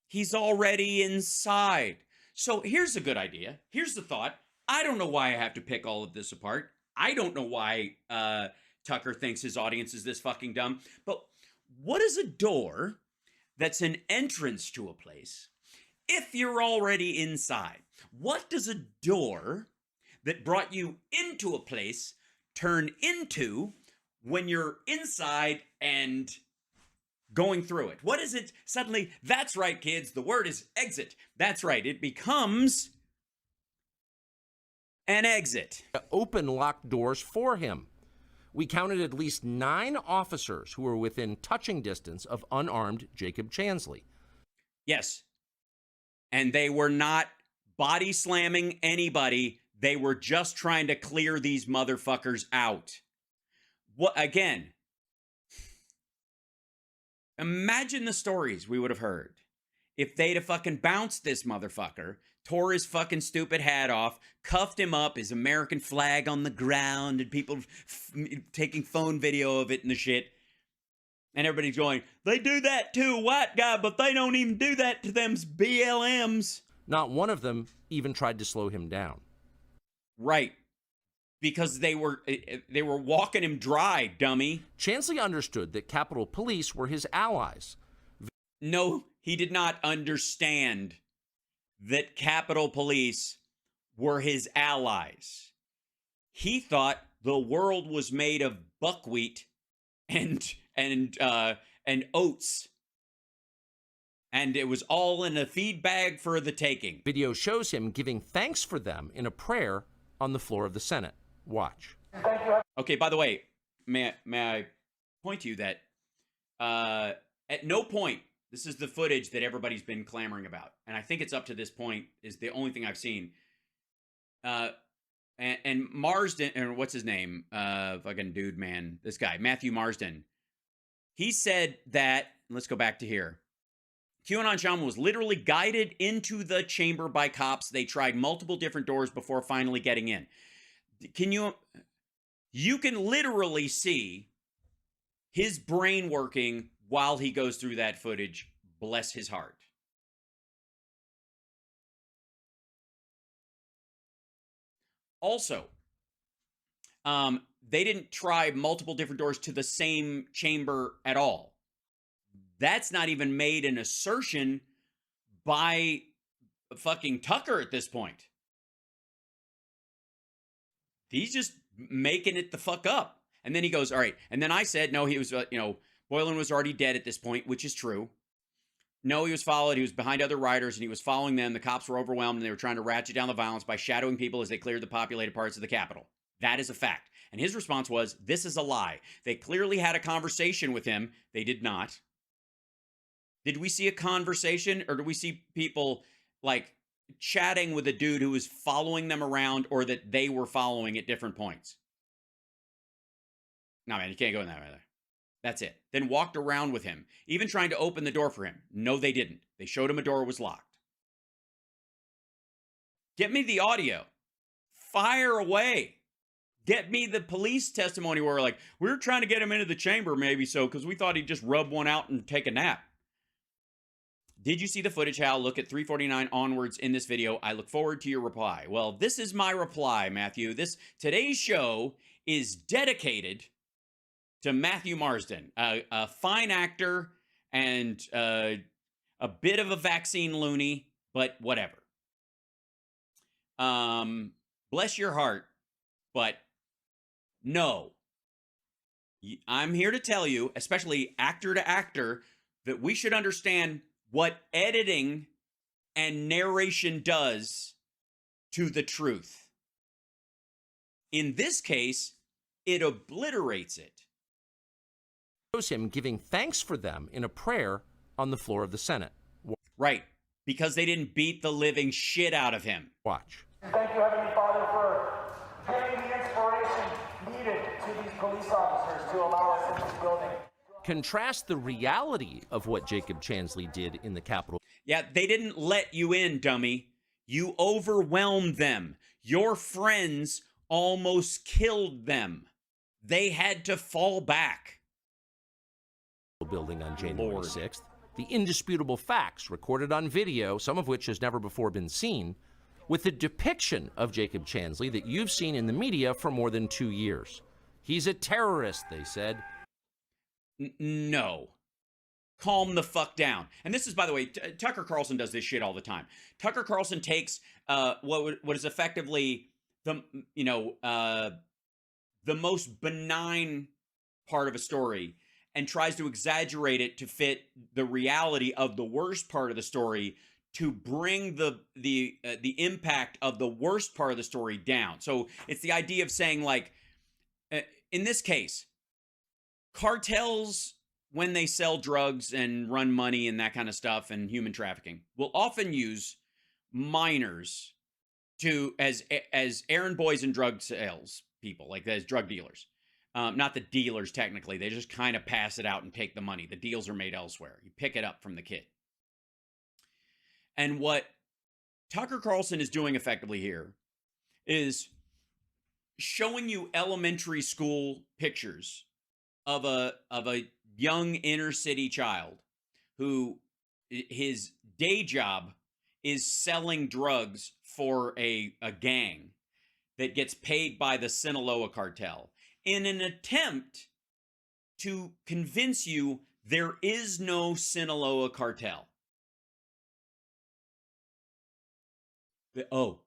He's already inside. So here's a good idea. Here's the thought. I don't know why I have to pick all of this apart. I don't know why Tucker thinks his audience is this fucking dumb. But what is a door that's an entrance to a place if you're already inside? What does a door that brought you into a place turn into when you're inside and going through it? What is it suddenly? That's right, kids. The word is exit. That's right. It becomes an exit. Open locked doors for him. We counted at least 9 officers who were within touching distance of unarmed Jacob Chansley. Yes. And they were not body slamming anybody. They were just trying to clear these motherfuckers out. What, again, imagine the stories we would have heard if they'd have fucking bounced this motherfucker, tore his fucking stupid hat off, cuffed him up, his American flag on the ground, and people taking phone video of it and the shit. And everybody's going, they do that to a white guy, but they don't even do that to them BLMs. Not one of them even tried to slow him down. Right. Because they were walking him dry, dummy. Chansley understood that Capitol Police were his allies. No, he did not understand that Capitol Police were his allies. He thought the world was made of buckwheat and oats, and it was all in a feed bag for the taking. Video shows him giving thanks for them in a prayer on the floor of the Senate. Watch. Okay, by the way, may I point to you that at no point, this is the footage that everybody's been clamoring about, and I think it's up to this point is the only thing I've seen. And Marsden, or what's his name? Fucking dude, man. This guy, Matthew Marsden. He said that, let's go back to here. QAnon Shaman was literally guided into the chamber by cops. They tried multiple different doors before finally getting in. You can literally see his brain working while he goes through that footage. Bless his heart. Also, they didn't try multiple different doors to the same chamber at all. That's not even made an assertion by fucking Tucker at this point. He's just making it the fuck up. And then he goes, all right. And then I said, no, he was, Boylan was already dead at this point, which is true. No, he was followed. He was behind other riders, and he was following them. The cops were overwhelmed, and they were trying to ratchet down the violence by shadowing people as they cleared the populated parts of the Capitol. That is a fact. And his response was, this is a lie. They clearly had a conversation with him. They did not. Did we see a conversation, or did we see people, like, chatting with a dude who was following them around, or that they were following at different points? No, man, you can't go in that way there. That's it. Then walked around with him, even trying to open the door for him. No, they didn't. They showed him a door was locked. Get me the audio. Fire away. Get me the police testimony where we're like, we were trying to get him into the chamber maybe so, because we thought he'd just rub one out and take a nap. Did you see the footage, Hal? Look at 349 onwards in this video. I look forward to your reply. Well, this is my reply, Matthew. Today's show is dedicated to Matthew Marsden, a fine actor and a bit of a vaccine loony, but whatever. Bless your heart, but no. I'm here to tell you, especially actor to actor, that we should understand what editing and narration does to the truth. In this case, it obliterates it. Shows him giving thanks for them in a prayer on the floor of the Senate. Right, because they didn't beat the living shit out of him. Watch. Thank you, Heavenly Father, for giving the inspiration needed to these police officers to allow us in this building. Contrast the reality of what Jacob Chansley did in the Capitol. Yeah, they didn't let you in, dummy. You overwhelmed them. Your friends almost killed them. They had to fall back. Building on January 6th. The indisputable facts recorded on video, some of which has never before been seen, with the depiction of Jacob Chansley that you've seen in the media for more than 2 years. He's a terrorist, they said. No. Calm the fuck down. And this is, by the way, Tucker Carlson does this shit all the time. Tucker Carlson takes what is effectively the most benign part of a story and tries to exaggerate it to fit the reality of the worst part of the story to bring the impact of the worst part of the story down. So it's the idea of saying, like, in this case, cartels, when they sell drugs and run money and that kind of stuff and human trafficking, will often use minors to as errand boys and drug sales people, like as drug dealers. Not the dealers, technically. They just kind of pass it out and take the money. The deals are made elsewhere. You pick it up from the kid. And what Tucker Carlson is doing effectively here is showing you elementary school pictures of a young inner city child who his day job is selling drugs for a gang that gets paid by the Sinaloa cartel in an attempt to convince you there is no Sinaloa cartel.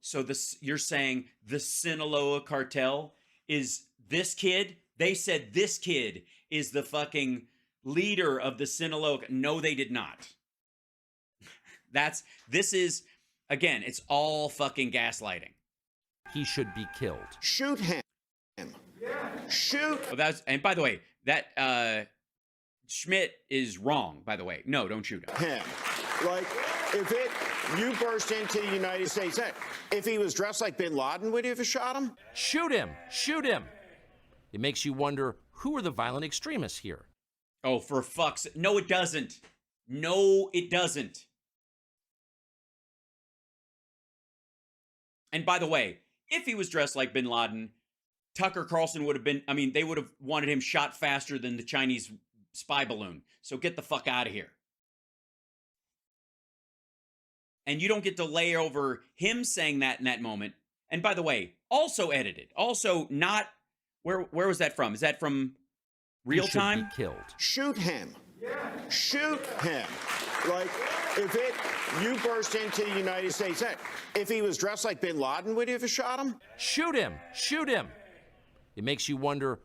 So you're saying the Sinaloa cartel is this kid? They said this kid is the fucking leader of the Sinaloa. No, they did not. This is, again, it's all fucking gaslighting. He should be killed. Shoot him. Shoot. And by the way, that Schmidt is wrong, by the way. No, don't shoot him. Like, you burst into the United States, if he was dressed like bin Laden, would you have shot him? Shoot him. Shoot him. It makes you wonder, who are the violent extremists here? Oh, for fuck's sake. No, it doesn't. No, it doesn't. And by the way, if he was dressed like bin Laden, Tucker Carlson would have been, they would have wanted him shot faster than the Chinese spy balloon. So get the fuck out of here. And you don't get to lay over him saying that in that moment. And by the way, also edited. Also not, where was that from? Is that from real time? He should be killed. Shoot him. Shoot him. Like, you burst into the United States, if he was dressed like bin Laden, would you have shot him? Shoot him. Shoot him. It makes you wonder.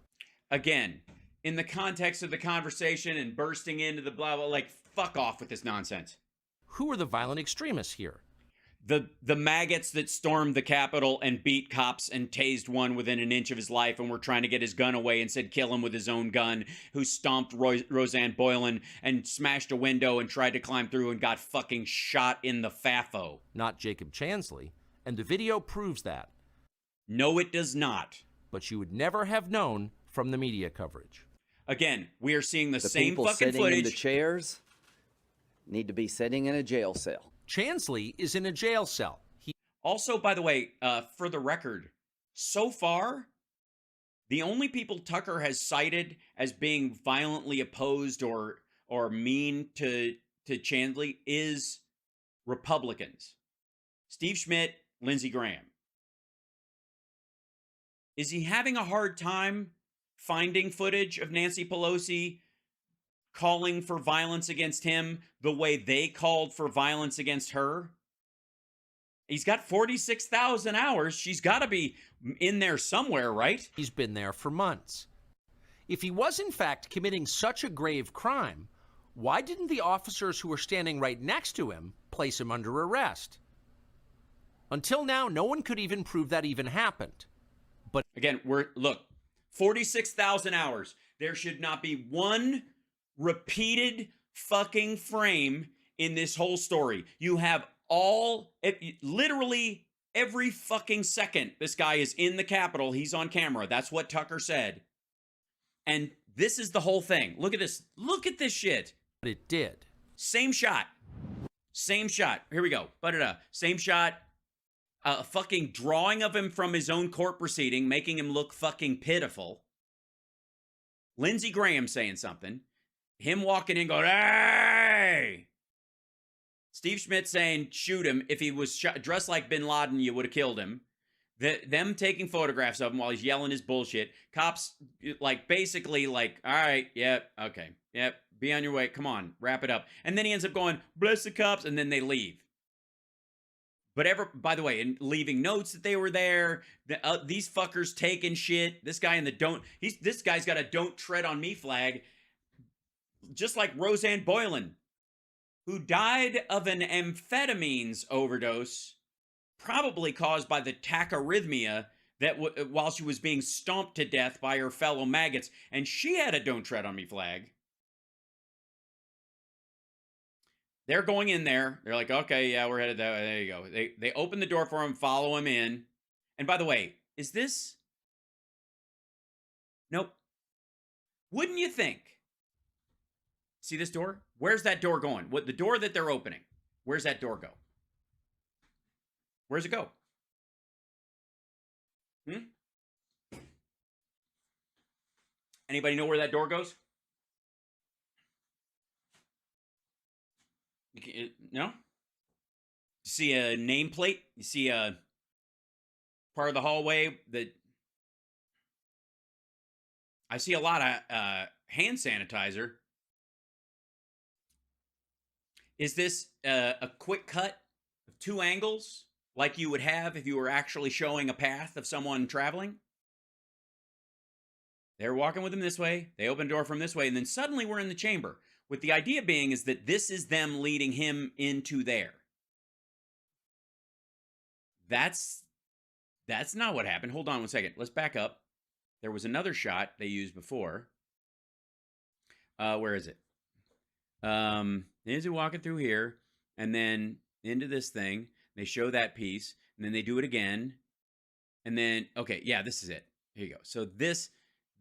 Again, in the context of the conversation and bursting into the blah, blah, like, fuck off with this nonsense. Who are the violent extremists here? The maggots that stormed the Capitol and beat cops and tased one within an inch of his life and were trying to get his gun away and said kill him with his own gun, who stomped Roseanne Boylan and smashed a window and tried to climb through and got fucking shot in the FAFO. Not Jacob Chansley, and the video proves that. No, it does not. But you would never have known from the media coverage. Again, we are seeing the same people fucking sitting footage. in the chairs need to be sitting in a jail cell. Chansley is in a jail cell. Also, by the way, for the record, so far, the only people Tucker has cited as being violently opposed or mean to Chansley is Republicans. Steve Schmidt, Lindsey Graham. Is he having a hard time finding footage of Nancy Pelosi calling for violence against him the way they called for violence against her? He's got 46,000 hours. She's got to be in there somewhere, right? He's been there for months. If he was, in fact, committing such a grave crime, why didn't the officers who were standing right next to him place him under arrest? Until now, no one could even prove that even happened. But again, look, 46,000 hours. There should not be one repeated fucking frame in this whole story. You have literally every fucking second this guy is in the Capitol, he's on camera. That's what Tucker said. And this is the whole thing. Look at this. Look at this shit. But it did. Same shot. Same shot. Here we go. Same shot. A fucking drawing of him from his own court proceeding, making him look fucking pitiful. Lindsey Graham saying something. Him walking in going, hey! Steve Schmidt saying, shoot him. If he was dressed like bin Laden, you would have killed him. Them taking photographs of him while he's yelling his bullshit. Cops, basically, all right, yep, okay, yep, be on your way. Come on, wrap it up. And then he ends up going, bless the cops, and then they leave. But by the way, and leaving notes that they were there. These fuckers taking shit. This guy in the this guy's got a "Don't Tread on Me" flag, just like Roseanne Boylan, who died of an amphetamines overdose, probably caused by the tachyarrhythmia that while she was being stomped to death by her fellow maggots, and she had a "Don't Tread on Me" flag. They're going in there. They're like, okay, yeah, we're headed that way. There you go. They open the door for him, follow him in. And by the way, is this? Nope. Wouldn't you think? See this door? Where's that door going? What, the door that they're opening? Where's that door go? Where's it go? Anybody know where that door goes? No? You see a nameplate? You see a part of the hallway that... I see a lot of hand sanitizer. Is this a quick cut of 2 angles like you would have if you were actually showing a path of someone traveling? They're walking with him this way. They open the door from this way, and then suddenly we're in the chamber. With the idea being is that this is them leading him into there. That's not what happened. Hold on one second. Let's back up. There was another shot they used before. Where is it? Is he walking through here and then into this thing? They show that piece and then they do it again. And then, okay, yeah, this is it. Here you go. So this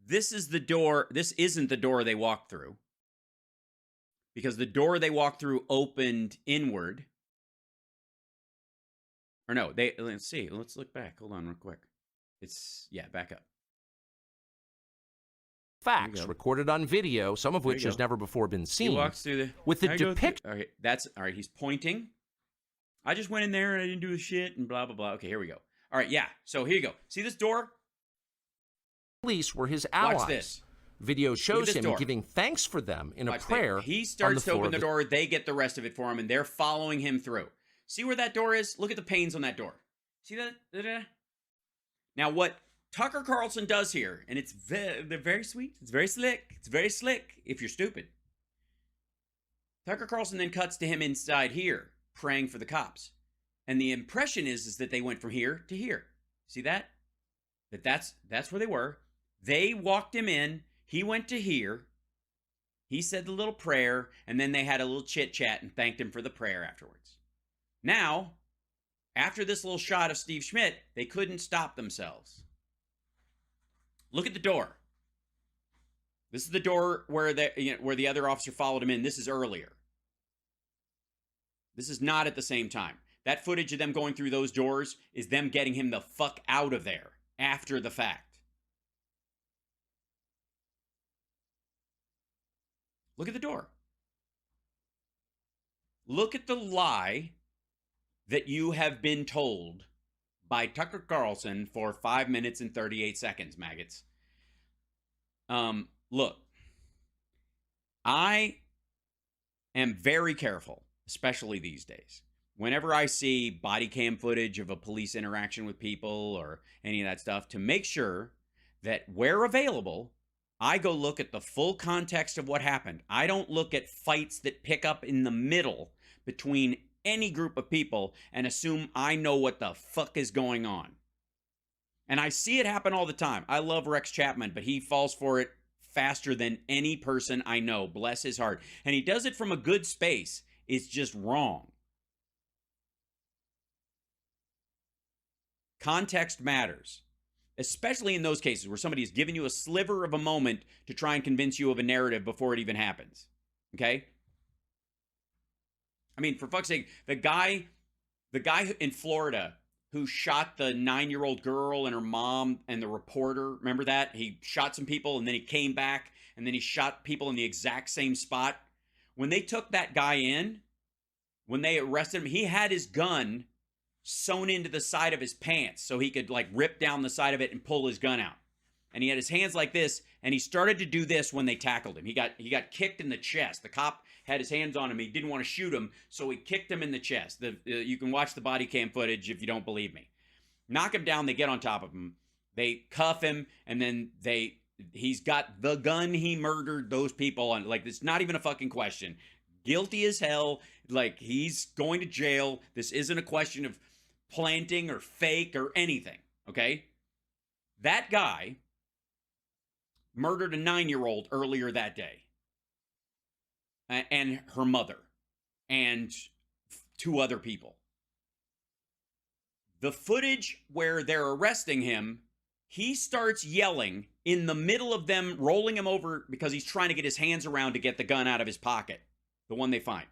is the door. This isn't the door they walked through, because the door they walked through opened inward. Or no, let's see. Let's look back. Hold on real quick. Back up. Facts recorded on video, some of which has never before been seen. He walks through with the depiction. All right, all right. He's pointing. I just went in there and I didn't do shit and blah blah blah. Okay, here we go. All right, yeah. So here you go. See this door? Police were his allies. Watch this. Video shows him door. giving thanks for them in Watch a prayer. this. He starts to open the door. door. They get the rest of it for him, and they're following him through. See where that door is? Look at the panes on that door. See that? Now, what Tucker Carlson does here, and they're very sweet. It's very slick. It's very slick if you're stupid. Tucker Carlson then cuts to him inside here, praying for the cops. And the impression is that they went from here to here. See that? That's where they were. They walked him in. He went to here. He said the little prayer, and then they had a little chit-chat and thanked him for the prayer afterwards. Now, after this little shot of Steve Schmidt, they couldn't stop themselves. Look at the door. This is the door where the other officer followed him in. This is earlier. This is not at the same time. That footage of them going through those doors is them getting him the fuck out of there after the fact. Look at the door. Look at the lie that you have been told by Tucker Carlson for 5 minutes and 38 seconds, maggots. Look, I am very careful, especially these days. Whenever I see body cam footage of a police interaction with people or any of that stuff, to make sure that where available, I go look at the full context of what happened. I don't look at fights that pick up in the middle between any group of people and assume I know what the fuck is going on. And I see it happen all the time. I love Rex Chapman, but he falls for it faster than any person I know. Bless his heart. And he does it from a good space. It's just wrong. Context matters, especially in those cases where somebody has given you a sliver of a moment to try and convince you of a narrative before it even happens. Okay? I mean, for fuck's sake, the guy in Florida who shot the 9-year-old girl and her mom and the reporter, remember that? He shot some people and then he came back and then he shot people in the exact same spot. When they took that guy in, when they arrested him, he had his gun sewn into the side of his pants so he could like rip down the side of it and pull his gun out. and he had his hands like this, and he started to do this when they tackled him. He got kicked in the chest. The cop had his hands on him. He didn't want to shoot him, so he kicked him in the chest. You can watch the body cam footage if you don't believe me. Knock him down. They get on top of him. They cuff him, and then he's got the gun he murdered those people on. Like, it's not even a fucking question. Guilty as hell. Like, he's going to jail. This isn't a question of planting or fake or anything, okay? That guy murdered a 9-year-old earlier that day. And her mother. And 2 other people. The footage where they're arresting him, he starts yelling in the middle of them rolling him over because he's trying to get his hands around to get the gun out of his pocket. The one they find.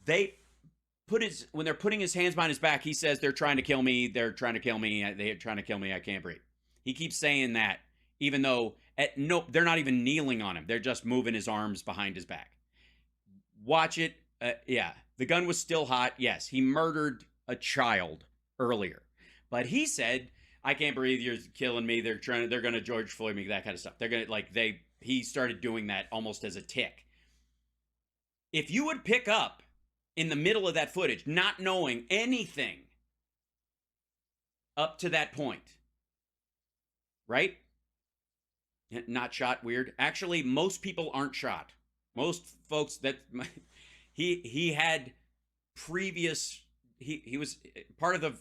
When they're putting his hands behind his back, he says, they're trying to kill me. They're trying to kill me. They're trying to kill me. I can't breathe. He keeps saying that, even though they're not even kneeling on him. They're just moving his arms behind his back. Watch it. Yeah. The gun was still hot. Yes. He murdered a child earlier, but he said, I can't breathe. You're killing me. They're going to George Floyd me, that kind of stuff. He started doing that almost as a tick. If you would pick up in the middle of that footage, not knowing anything up to that point, right? Not shot, weird. Actually, most people aren't shot. Most folks he had previous, he was part of the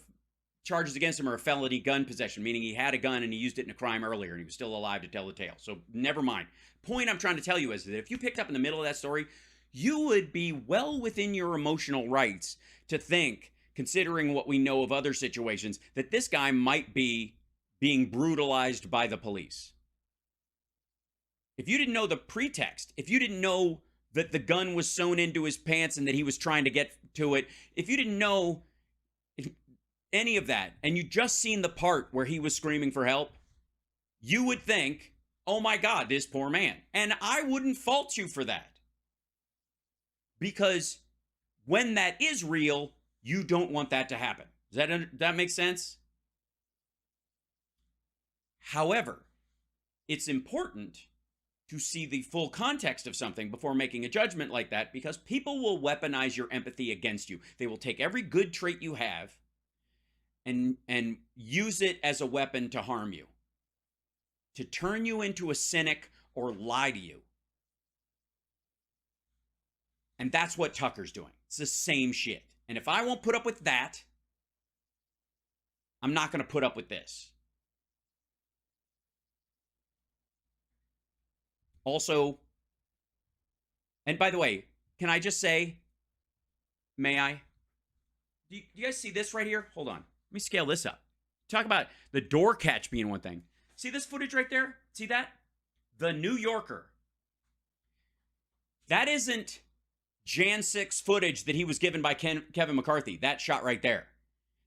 charges against him are a felony gun possession, meaning he had a gun and he used it in a crime earlier and he was still alive to tell the tale. So never mind. Point I'm trying to tell you is that if you picked up in the middle of that story, you would be well within your emotional rights to think, considering what we know of other situations, that this guy might be being brutalized by the police. If you didn't know the pretext, if you didn't know that the gun was sewn into his pants and that he was trying to get to it, if you didn't know any of that, and you just seen the part where he was screaming for help, you would think, oh my God, this poor man. And I wouldn't fault you for that. Because when that is real, you don't want that to happen. Does that make sense? However, it's important to see the full context of something before making a judgment like that, because people will weaponize your empathy against you. They will take every good trait you have and use it as a weapon to harm you, to turn you into a cynic or lie to you. And that's what Tucker's doing. It's the same shit. And if I won't put up with that, I'm not going to put up with this. Also, and by the way, can I just say, may I? Do you guys see this right here? Hold on. Let me scale this up. Talk about the door catch being one thing. See this footage right there? See that? The New Yorker. That isn't Jan 6 footage that he was given by Kevin McCarthy. That shot right there.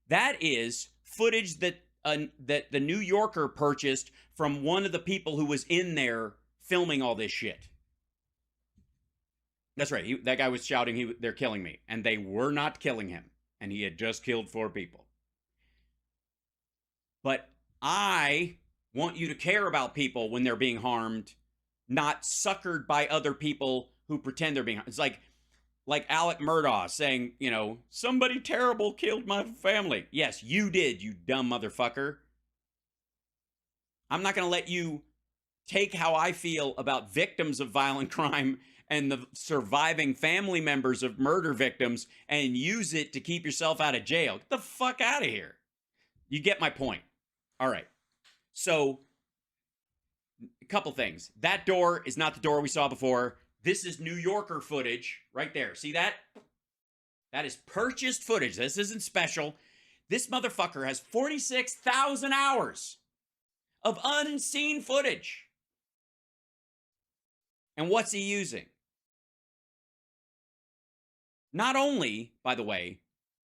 That is footage that the New Yorker purchased from one of the people who was in there filming all this shit. That's right. That guy was shouting, they're killing me. And they were not killing him. And he had just killed 4 people. But I want you to care about people when they're being harmed, not suckered by other people who pretend they're being harmed. It's like Alec Murdaugh saying, somebody terrible killed my family. Yes, you did, you dumb motherfucker. I'm not going to let you take how I feel about victims of violent crime and the surviving family members of murder victims and use it to keep yourself out of jail. Get the fuck out of here. You get my point. All right. So, a couple things. That door is not the door we saw before. This is New Yorker footage right there. See that? That is purchased footage. This isn't special. This motherfucker has 46,000 hours of unseen footage. And what's he using? Not only, by the way,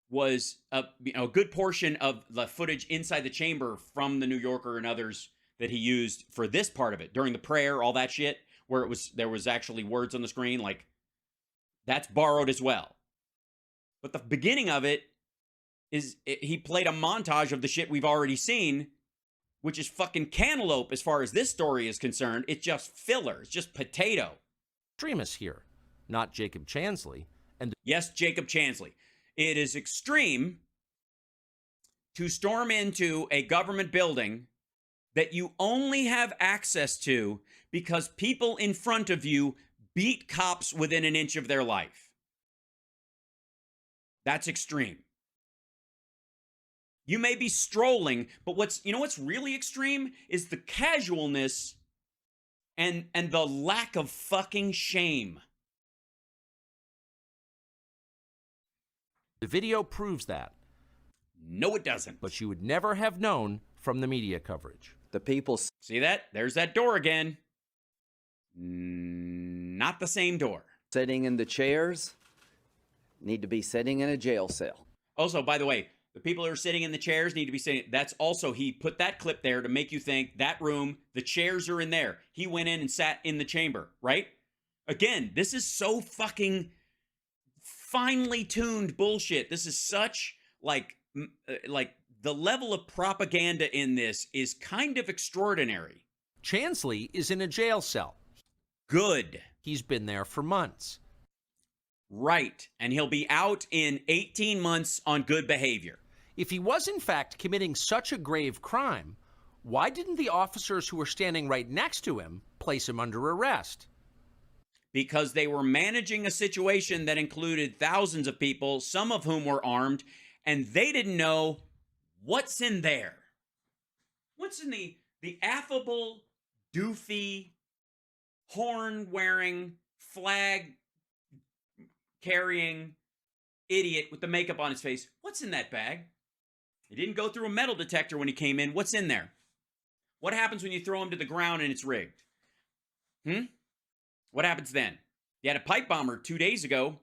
was a good portion of the footage inside the chamber from the New Yorker and others that he used for this part of it during the prayer, all that shit, where there was actually words on the screen, like that's borrowed as well. But the beginning of it is he played a montage of the shit we've already seen which is fucking cantaloupe as far as this story is concerned. It's just filler. It's just potato. Extremists here, not Jacob Chansley. And yes, Jacob Chansley. It is extreme to storm into a government building that you only have access to because people in front of you beat cops within an inch of their life. That's extreme. You may be strolling, but what's really extreme is the casualness and the lack of fucking shame. the video proves that. No, it doesn't. But you would never have known from the media coverage. The people See that? There's that door again. Not the same door. sitting in the chairs need to be sitting in a jail cell. Also, by the way, the people who are sitting in the chairs need to be sitting. That's also, he put that clip there to make you think that room, the chairs are in there. He went in and sat in the chamber, right? Again, this is so fucking finely tuned bullshit. This is such like the level of propaganda in this is kind of extraordinary. Chansley is in a jail cell. Good. He's been there for months. Right. And he'll be out in 18 months on good behavior. If he was in fact committing such a grave crime, why didn't the officers who were standing right next to him place him under arrest? Because they were managing a situation that included thousands of people, some of whom were armed, and they didn't know what's in there. What's in the affable, doofy, horn-wearing, flag-carrying idiot with the makeup on his face? What's in that bag? He didn't go through a metal detector when he came in. What's in there? What happens when you throw him to the ground and it's rigged? What happens then? You had a pipe bomber 2 days ago.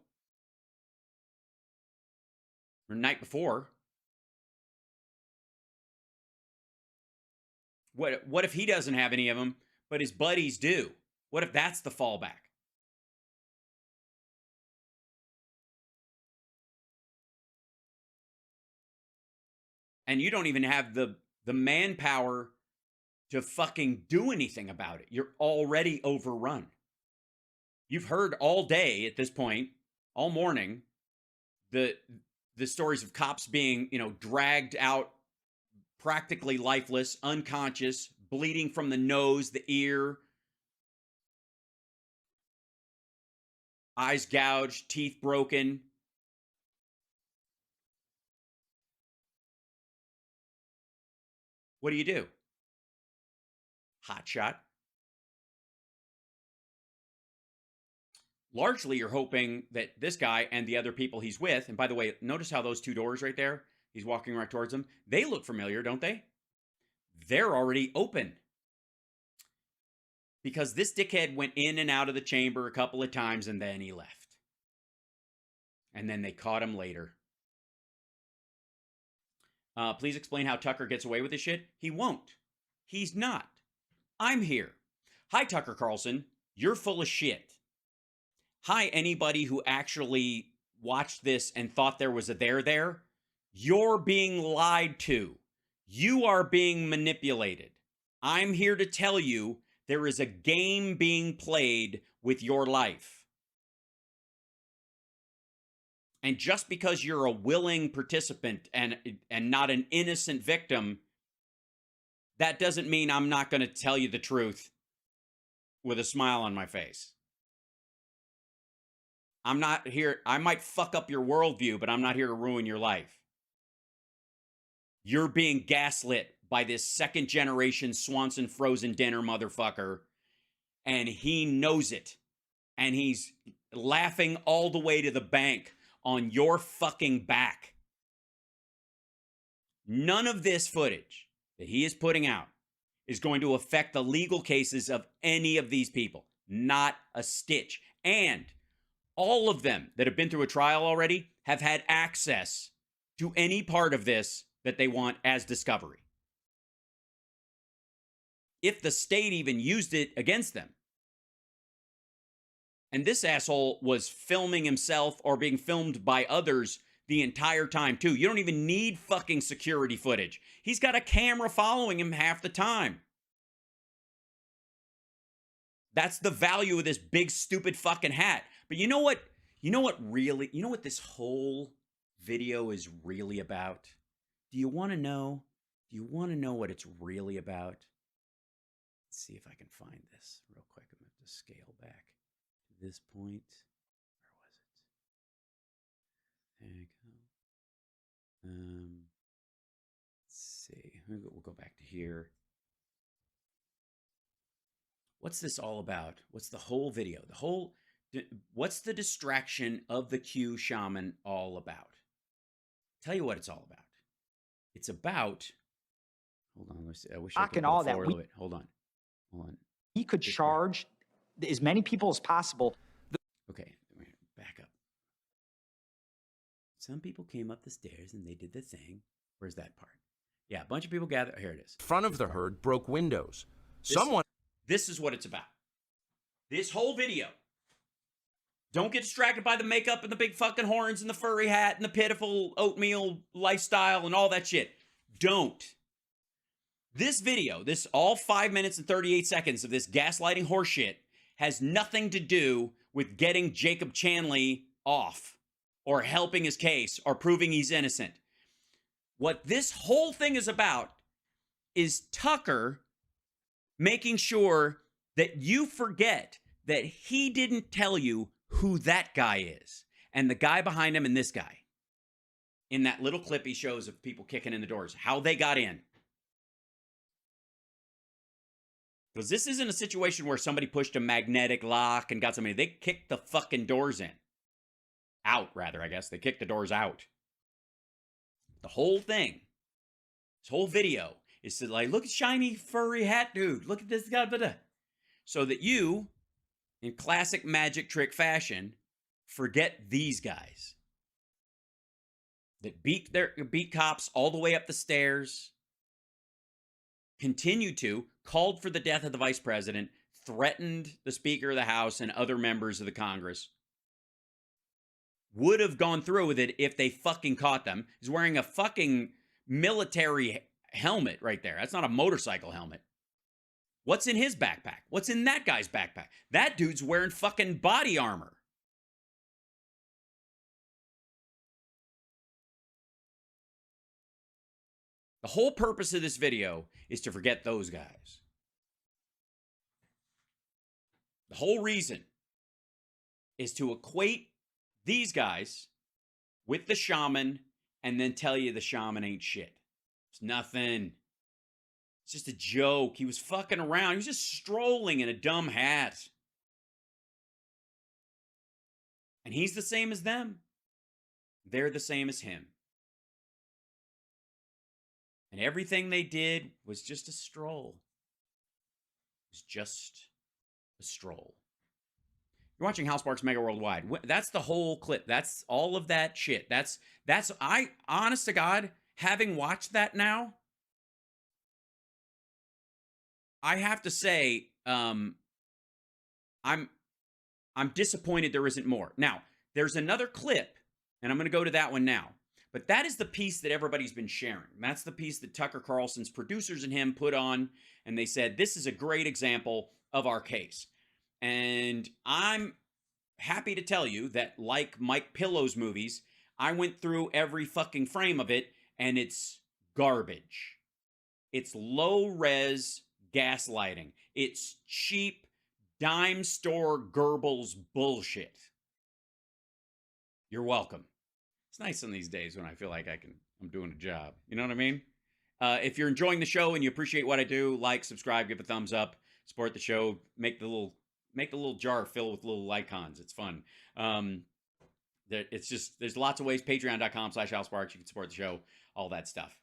Or the night before. What if he doesn't have any of them, but his buddies do? What if that's the fallback? And you don't even have the manpower to fucking do anything about it. You're already overrun. You've heard all day at this point, all morning, the stories of cops being, dragged out practically lifeless, unconscious, bleeding from the nose, the ear, eyes gouged, teeth broken. What do? Hot shot. Largely, you're hoping that this guy and the other people he's with, and by the way, notice how those two doors right there, he's walking right towards them. They look familiar, don't they? They're already open. Because this dickhead went in and out of the chamber a couple of times and then he left. And then they caught him later. Please explain how Tucker gets away with this shit. He won't. He's not. I'm here. Hi, Tucker Carlson. You're full of shit. Hi, anybody who actually watched this and thought there was a there. You're being lied to. You are being manipulated. I'm here to tell you there is a game being played with your life. And just because you're a willing participant and not an innocent victim, that doesn't mean I'm not going to tell you the truth with a smile on my face. I'm not here. I might fuck up your worldview, but I'm not here to ruin your life. You're being gaslit by this second generation Swanson frozen dinner motherfucker. And he knows it. And he's laughing all the way to the bank on your fucking back. None of this footage that he is putting out is going to affect the legal cases of any of these people. Not a stitch. And all of them that have been through a trial already have had access to any part of this that they want as discovery. If the state even used it against them. And this asshole was filming himself or being filmed by others the entire time, too. You don't even need fucking security footage. He's got a camera following him half the time. That's the value of this big, stupid fucking hat. But you know what? You know what this whole video is really about? Do you want to know? Do you want to know what it's really about? Let's see if I can find this real quick. I'm going to have to scale back to this point. Where was it? There you go. Let's see. We'll go back to here. What's this all about? What's the whole video? What's the distraction of the Q shaman all about? Tell you what it's all about. It's about. Hold on. Let's see. I wish I could go forward a little bit. Hold on. He could charge as many people as possible. Okay, back up. Some people came up the stairs and they did the thing. Where's that part? Yeah, a bunch of people gathered. Here it is. Front of the herd broke windows. This is what it's about. This whole video. Don't get distracted by the makeup and the big fucking horns and the furry hat and the pitiful oatmeal lifestyle and all that shit. Don't. This video, all 5 minutes and 38 seconds of this gaslighting horseshit has nothing to do with getting Jacob Chanley off or helping his case or proving he's innocent. What this whole thing is about is Tucker making sure that you forget that he didn't tell you who that guy is and the guy behind him and this guy. In that little clip he shows of people kicking in the doors, how they got in. Because this isn't a situation where somebody pushed a magnetic lock and got somebody. They kicked the fucking doors in. Out, rather, I guess. They kicked the doors out. The whole thing, this whole video, is to like, look at shiny furry hat dude. Look at this guy. Blah, blah. So that you, in classic magic trick fashion, forget these guys. That beat cops all the way up the stairs. Called for the death of the vice president, threatened the Speaker of the House and other members of the Congress, would have gone through with it if they fucking caught them. He's wearing a fucking military helmet right there. That's not a motorcycle helmet. What's in his backpack? What's in that guy's backpack? That dude's wearing fucking body armor. The whole purpose of this video is to forget those guys. The whole reason is to equate these guys with the shaman and then tell you the shaman ain't shit. It's nothing. It's just a joke. He was fucking around. He was just strolling in a dumb hat. And he's the same as them. They're the same as him. And everything they did was just a stroll. It was just a stroll. You're watching Hal Sparks Mega Worldwide. That's the whole clip. That's all of that shit. Honest to God, having watched that now, I have to say, I'm disappointed there isn't more. Now, there's another clip, and I'm going to go to that one now. But that is the piece that everybody's been sharing. That's the piece that Tucker Carlson's producers and him put on, and they said, this is a great example of our case. And I'm happy to tell you that, like Mike Pillow's movies, I went through every fucking frame of it, and it's garbage. It's low-res gaslighting. It's cheap, dime store Goebbels bullshit. You're welcome. It's nice on these days when I feel like I'm doing a job. You know what I mean? If you're enjoying the show and you appreciate what I do, like, subscribe, give a thumbs up, support the show, make the little jar fill with little icons. It's fun. There's lots of ways. Patreon.com/HalSparks. You can support the show, all that stuff.